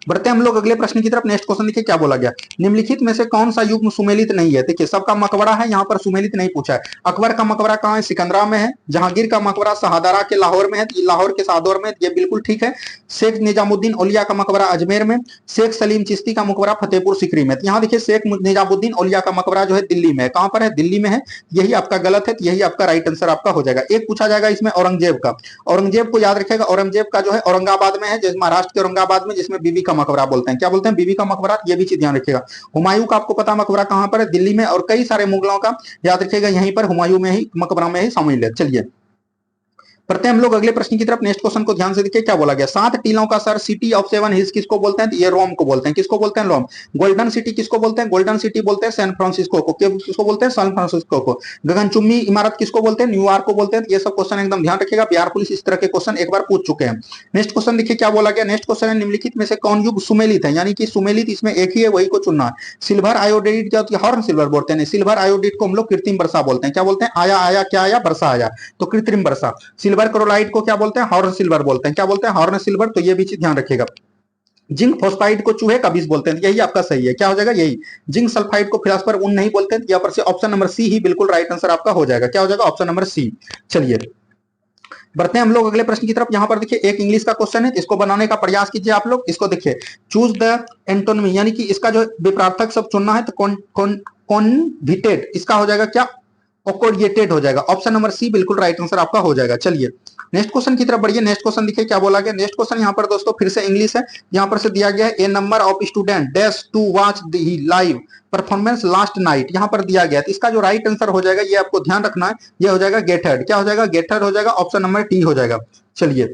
बढ़ते हैं हम लोग अगले प्रश्न की तरफ। नेक्स्ट क्वेश्चन देखिए क्या बोला गया। निम्नलिखित में से कौन सा युग्म सुमेलित नहीं है? देखिए सबका मकबरा है, यहाँ पर सुमेलित नहीं पूछा है। अकबर का मकबरा कहाँ है? सिकंदरा में है। जहांगीर का मकबरा शहादारा के लाहौर में है, लाहौर के शाहदौर में, ये बिल्कुल ठीक है। शेख निजामुद्दीन औलिया का मकबरा अजमेर में। शेख सलीम चिश्ती का मकबरा फतेहपुर सिकरी में। यहाँ देखिए शेख निजामुद्दीन औलिया का मकबरा जो है दिल्ली में है। कहां पर है? दिल्ली में है। यही आपका गलत है, यही आपका राइट आंसर आपका हो जाएगा। एक पूछा जाएगा इसमें औरंगजेब का। औरंगजेब को याद रखेगा, औरंगजेब का जो है औरंगाबाद में है, जैसे महाराष्ट्र के औरंगाबाद में, जिसमें बीबी का मकबरा बोलते हैं। क्या बोलते हैं? बीबी का मकबरा। ये भी चीज ध्यान रखिएगा। हुमायूं का आपको पता मकबरा कहां पर है? दिल्ली में। और कई सारे मुगलों का याद रखिएगा यहीं पर हुमायूं में ही मकबरा में ही शामिल है। चलिए बढ़ते हैं हम लोग अगले प्रश्न की तरफ। नेक्स्ट क्वेश्चन को ध्यान से देखिए क्या बोला गया। 7 टीलों का सर सिटी ऑफ 7 हिल्स किसको बोलते हैं? ये रोम को बोलते हैं। किसको बोलते हैं? रोम। गोल्डन सिटी किसको बोलते हैं? गोल्डन सिटी बोलते हैं सैन फ्रांसिस्को को। किसको बोलते हैं? सैन फ्रांसिस्को को। गगनचुंबी इमारत किसको बोलते हैं? न्यूयॉर्क को बोलते हैं। ये सब क्वेश्चन एकदम ध्यान रखिएगा, बिहार पुलिस इस तरह के क्वेश्चन एक बार पूछ चुके हैं। नेक्स्ट क्वेश्चन देखिए क्या बोला गया। नेक्स्ट क्वेश्चन है निम्नलिखित में से कौन युग सुमेलित है? यानी कि सुमेलित इसमें एक ही है, वही को चुनना है। सिल्वर आयोडाइड क्या होती है? हॉर्न सिल्वर बोलते हैं। सिल्वर आयोडाइड को हम लोग कृत्रिम वर्षा बोलते हैं। क्या बोलते हैं? आया आया क्या आया? वर्षा आया, तो कृत्रिम वर्षा। सिल्वर क्लोराइड को क्या बोलते हैं? हॉर्न सिल्वर बोलते हैं। क्या बोलते हैं? Horn silver. तो ये भी चीज ध्यान रखिएगा। जिंक फोस्फाइड को चूहे का विष बोलते हैं। यही आपका सही है। क्या हो जाएगा? यही। जिंक सल्फाइड को फिलासफर ऊन नहीं बोलते हैं। यहाँ पर से ऑप्शन नंबर सी ही बिल्कुल राइट आंसर आपका हो जाएगा। क्या हो जाएगा? Option number C. चलिए बढ़ते हैं हम लोग अगले प्रश्न की तरफ। यहाँ पर देखिए एक इंग्लिश का क्वेश्चन है, इसको बनाने का प्रयास कीजिए आप लोग। इसको देखिए, चूज द एंटोनिमी, यानी कि इसका जो विपरार्थक सब चुनना है। तो कॉन्विटेड इसका हो जाएगा क्या? ओकोडिएटेड हो जाएगा। ऑप्शन नंबर सी बिल्कुल राइट आंसर आपका हो जाएगा। चलिए नेक्स्ट क्वेश्चन की तरफ बढ़िए। नेक्स्ट क्वेश्चन देखिए क्या बोला गया। नेक्स्ट क्वेश्चन यहाँ पर दोस्तों फिर से इंग्लिश है। यहाँ पर से दिया गया है a number of student dash to watch the live performance last night. यहाँ पर दिया गया है, तो इसका जो राइट आंसर हो जाएगा, ये आपको ध्यान रखना है, ये हो जाएगा गेटर्ड। क्या हो जाएगा? गेटर्ड हो जाएगा। ऑप्शन नंबर टी हो जाएगा। चलिए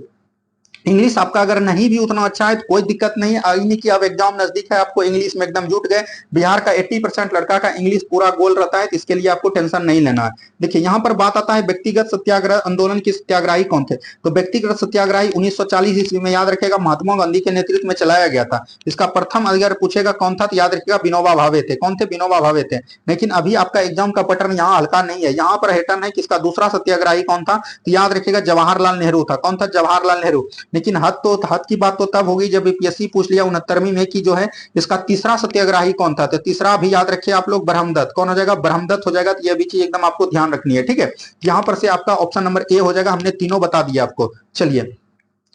इंग्लिश आपका अगर नहीं भी उतना अच्छा है तो कोई दिक्कत नहीं है। यानी कि अब एग्जाम नजदीक है, आपको इंग्लिश में एकदम जुट गए। बिहार का 80% लड़का का इंग्लिश पूरा गोल रहता है, तो इसके लिए आपको टेंशन नहीं लेना है। देखिए यहाँ पर बात आता है व्यक्तिगत सत्याग्रह आंदोलन के सत्याग्रही कौन थे? तो व्यक्तिगत सत्याग्रही 1940 ईस्वी में याद रखेगा महात्मा गांधी के नेतृत्व में चलाया गया था। इसका प्रथम अगर पूछेगा कौन था, तो याद रखेगा विनोबा भावे थे। कौन थे? विनोबा भावे थे। लेकिन अभी आपका एग्जाम का पैटर्न यहाँ हल्का नहीं है, यहाँ पर हैटर्न है कि इसका दूसरा सत्याग्रही कौन था, तो याद रखेगा जवाहरलाल नेहरू था। कौन था? जवाहरलाल नेहरू। लेकिन हद की बात तो तब होगी जब यूपीएससी पूछ लिया 69वीं में कि जो है इसका तीसरा सत्याग्रही कौन था। तो तीसरा भी याद रखिए आप लोग, ब्रह्मदत्त। कौन हो जाएगा? ब्रह्मदत्त हो जाएगा। तो यह भी चीज एकदम आपको ध्यान रखनी है, ठीक है। यहां पर से आपका ऑप्शन नंबर ए हो जाएगा। हमने तीनों बता दिया आपको। चलिए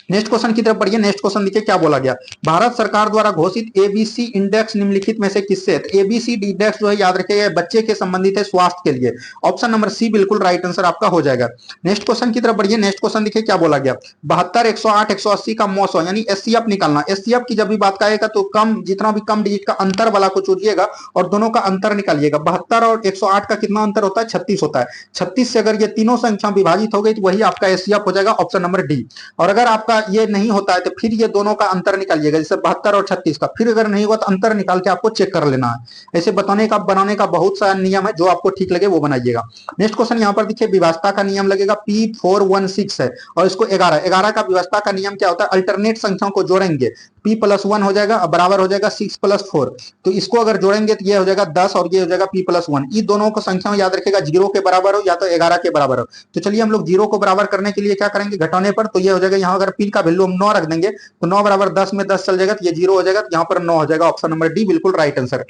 नेक्स्ट क्वेश्चन की तरफ बढ़िए। नेक्स्ट क्वेश्चन देखिए क्या बोला गया। भारत सरकार द्वारा घोषित एबीसी इंडेक्स निम्नलिखित में से किससे? एबीसी इंडेक्स जो है याद रखिएगा बच्चे के संबंधित है, स्वास्थ्य के लिए। ऑप्शन नंबर सी बिल्कुल राइट आंसर आपका हो जाएगा। नेक्स्ट क्वेश्चन की तरफ बढ़िए। नेक्स्ट क्वेश्चन देखिए क्या बोला गया। 72, 108, 180 का मौसम यानी एचसीएफ निकालना। एचसीएफ की जब भी बात करेगा तो कम, जितना भी कम डिजिट का अंतर वाला को चुनिएगा और दोनों का अंतर निकालिएगा। 72 और 108 का कितना अंतर होता है? 36 होता है। 36 से अगर ये तीनों संख्या विभाजित हो गई तो वही आपका एचसीएफ हो जाएगा। Option number D. और अगर आपका ये नहीं होता है तो फिर ये दोनों का अंतर निकालिएगा, जैसे 72 और 36 का। फिर अगर नहीं हुआ तो अंतर निकाल के आपको चेक कर लेना है। ऐसे बनाने का बहुत सारा नियम है, जो आपको ठीक लगे वो बनाइएगा। नेक्स्ट क्वेश्चन यहाँ पर देखिए विभाजता का नियम लगेगा। P416 है और इसको 11 का विभाजता का नियम क्या होता है? अल्टरनेट संख्याओं को जोड़ेंगे, P+1 हो जाएगा बराबर हो जाएगा 6+4। तो इसको अगर जोड़ेंगे तो ये हो जाएगा 10 और ये हो जाएगा P+1। ये दोनों को संख्या याद रखेगा 0 के बराबर हो या तो 11 के बराबर हो। तो चलिए हम लोग 0 को बराबर करने के लिए क्या करेंगे? घटाने पर। तो ये हो जाएगा, यहाँ अगर P का वैल्यू हम 9 रख देंगे तो 9 बराबर 10 में 10 चल जाएगा, तो ये 0 हो जाएगा। तो यहाँ पर 9 हो जाएगा। ऑप्शन नंबर डी बिल्कुल राइट आंसर।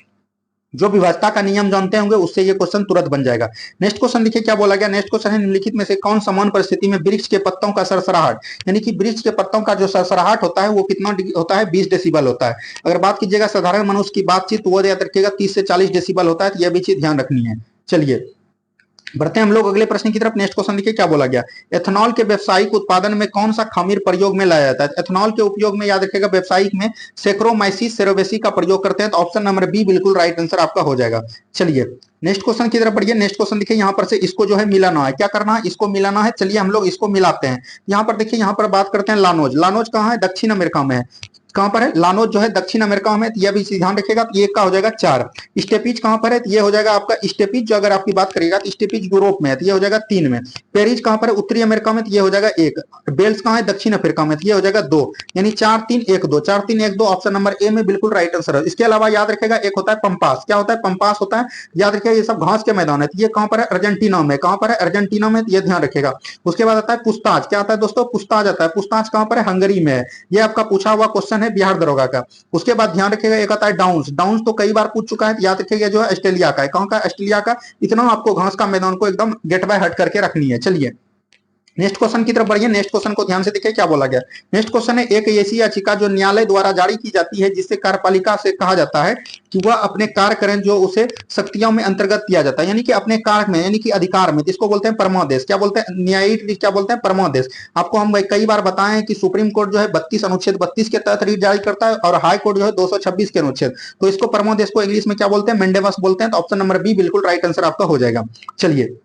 जो विभाजता का नियम जानते होंगे उससे ये क्वेश्चन तुरंत बन जाएगा। नेक्स्ट क्वेश्चन देखिए क्या बोला गया। नेक्स्ट क्वेश्चन है निम्नलिखित में से कौन समान परिस्थिति में वृक्ष के पत्तों का सरसराहट, यानी कि वृक्ष के पत्तों का जो सरसराहट होता है वो कितना होता है? 20 डेसिबल होता है। अगर बात कीजिएगा साधारण मनुष्य की बातचीत, वो याद रखिएगा 30 से 40 डेसिबल होता है। तो यह भी चीज ध्यान रखनी है। चलिए बढ़ते हैं हम लोग अगले प्रश्न की तरफ। नेक्स्ट क्वेश्चन देखिए क्या बोला गया। एथेनॉल के व्यावसायिक उत्पादन में कौन सा खमीर प्रयोग में लाया जाता है? एथेनॉल के उपयोग में याद रखिएगा व्यावसायिक में सेक्रोमाइसिस सेरोवेसी का प्रयोग करते हैं, तो ऑप्शन नंबर बी बिल्कुल राइट आंसर आपका हो जाएगा। चलिए नेक्स्ट क्वेश्चन की तरफ बढ़िए। नेक्स्ट क्वेश्चन देखिए यहाँ पर से इसको जो है मिलाना है, क्या करना है, इसको मिलाना है। चलिए हम लोग इसको मिलाते हैं। यहाँ पर देखिए, यहाँ पर बात करते हैं लानोज। लानोज कहाँ है? दक्षिण अमेरिका में है। कहां पर है? लानोज जो है दक्षिण अमेरिका में, तो यह भी ध्यान रखिएगा। तो ये का हो जाएगा 4। स्टेपिज कहां पर है? तो ये हो जाएगा आपका स्टेपिज, जो अगर आपकी बात करिएगा तो स्टेपिज यूरोप में है, तो ये हो जाएगा 3 में। पेरिज कहां पर है? उत्तरी अमेरिका में, तो ये हो जाएगा 1। बेल्स कहां है? दक्षिण अफ्रीका में, तो ये हो जाएगा 2। यानी 4 3 1 2, 4 3 1 2, ऑप्शन नंबर ए में बिल्कुल राइट आंसर है। इसके अलावा याद रखेगा एक होता है पंपास। क्या होता है? पंपास होता है, याद रखिएगा ये सब घास के मैदान है। तो ये कहां पर है? अर्जेंटीना में। कहां पर है? अर्जेंटीना में, ये ध्यान रखिएगा। उसके बाद आता है पुस्ताज। क्या आता है दोस्तों? पुस्ताज आता है। पुस्ताज कहां पर है? हंगरी में है। ये आपका पूछा हुआ क्वेश्चन है बिहार दरोगा का। उसके बाद ध्यान रखिएगा एक आता है डाउन्स। डाउन्स तो कई बार पूछ चुका है, याद रखिएगा जो है ऑस्ट्रेलिया का है। कहां का? ऑस्ट्रेलिया का। इतना आपको घास का मैदान को एकदम गेट बाय हट करके रखनी है। चलिए नेक्स्ट क्वेश्चन की तरफ बढ़िए। नेक्स्ट क्वेश्चन को ध्यान से देखिए क्या बोला गया। नेक्स्ट क्वेश्चन है, एक ऐसी याचिका जो न्यायालय द्वारा जारी की जाती है जिससे कार्यपालिका से कहा जाता है कि वह अपने कार्य करें जो उसे शक्तियों में अंतर्गत किया जाता है, यानी कि अपने कार्य में, यानी कि अधिकार में। इसको बोलते हैं परमादेश। क्या बोलते हैं? न्यायिक क्या बोलते हैं? परमादेश। आपको हम कई बार बताएं कि सुप्रीम कोर्ट जो है 32 अनुच्छेद 32 के तहत रीट जारी करता है, और हाई कोर्ट जो है 226 के अनुच्छेद। तो इसको परमादेश को इंग्लिश में क्या बोलते हैं? मेंडेवस बोलते हैं। तो ऑप्शन नंबर बी बिल्कुल राइट आंसर आपका हो जाएगा। चलिए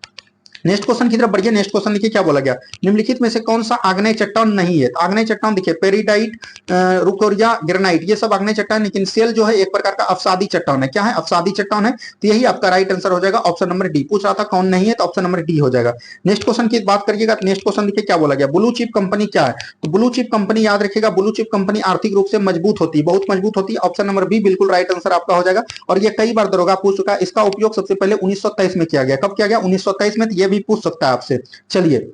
नेक्स्ट क्वेश्चन की तरफ बढ़िए। नेक्स्ट क्वेश्चन देखिए क्या बोला गया। निम्नलिखित में से कौन सा आग्नेय चट्टान नहीं है? तो आग्नेय चट्टान देखिए पेरिडाइट, रुकोरिया, ग्रेनाइट, ये सब आग्नेय चट्टान, लेकिन सेल जो है एक प्रकार का अवसादी चट्टान है। क्या है? अवसादी चट्टान है। तो यही आपका राइट आंसर हो जाएगा, ऑप्शन नंबर डी। पूछ रहा था कौन नहीं है, तो ऑप्शन नंबर डी हो जाएगा। नेक्स्ट क्वेश्चन की बात करिएगा। नेक्स्ट क्वेश्चन देखिए क्या बोला गया। ब्लू चिप कंपनी क्या है? तो ब्लू चिप कंपनी याद रखिएगा, ब्लू चिप कंपनी आर्थिक रूप से मजबूत होती है, बहुत मजबूत होती है। ऑप्शन नंबर बी बिल्कुल राइट आंसर आपका हो जाएगा। और ये कई बार दरोगा पूछ चुका है। इसका उपयोग सबसे पहले 1923 में किया गया। कब किया गया? 1923 में। तो ये भी पूछ सकता है आपसे। चलिए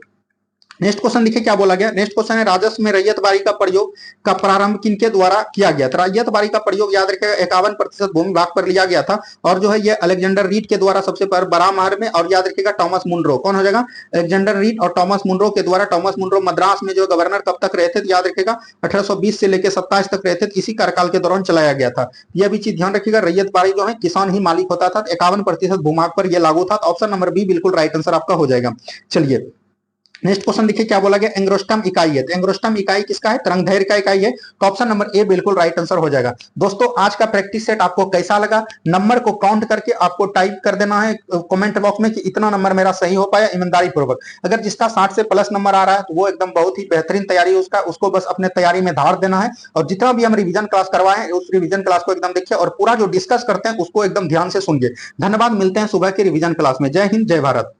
नेक्स्ट क्वेश्चन देखिए क्या बोला गया। नेक्स्ट क्वेश्चन है, राजस्व में रैयत बारी का प्रयोग का प्रारंभ किनके द्वारा किया गया? तो रैयत बारी का प्रयोग याद रखिएगा 51% भूमि भाग पर लिया गया था, और जो है ये अलेक्जेंडर रीड के द्वारा सबसे पहले बरामार में, और याद रखिएगा टॉमस मुनरो। कौन हो जाएगा? अलेक्जेंडर रीड और टॉमस मुनरो के द्वारा। टॉमस मुनरो मद्रास में जो गवर्नर कब तक रहे थे? याद रखिएगा 1820 से लेकर 27 तक रहे थे। इसी कार्यकाल के दौरान चलाया गया था। यह भी चीज ध्यान रखिएगा, रैयत बारी जो है किसान ही मालिक होता था। 51% भूभाग पर यह लागू था। ऑप्शन नंबर बी बिल्कुल राइट आंसर आपका हो जाएगा। चलिए नेक्स्ट क्वेश्चन देखिए क्या बोला गया। एंग्रोस्टम इकाई है। तो एंग्रोस्टम इकाई किसका है? तरंगदैर्घ्य का इकाई है। तो ऑप्शन नंबर ए बिल्कुल राइट आंसर हो जाएगा। दोस्तों आज का प्रैक्टिस सेट आपको कैसा लगा? नंबर को काउंट करके आपको टाइप कर देना है कमेंट बॉक्स में कि इतना नंबर मेरा सही हो पाया, ईमानदारी पूर्वक। अगर जिसका 60 से प्लस नंबर आ रहा है तो वो एकदम बहुत ही बेहतरीन तैयारी है उसका, उसको बस अपने तैयारी में धार देना है। और जितना भी हम रिवीजन क्लास करवाए हैं उस रिवीजन क्लास को एकदम देखिए, और पूरा जो डिस्कस करते हैं उसको एकदम ध्यान से सुनिए। धन्यवाद, मिलते हैं सुबह की रिवीजन क्लास में। जय हिंद, जय भारत।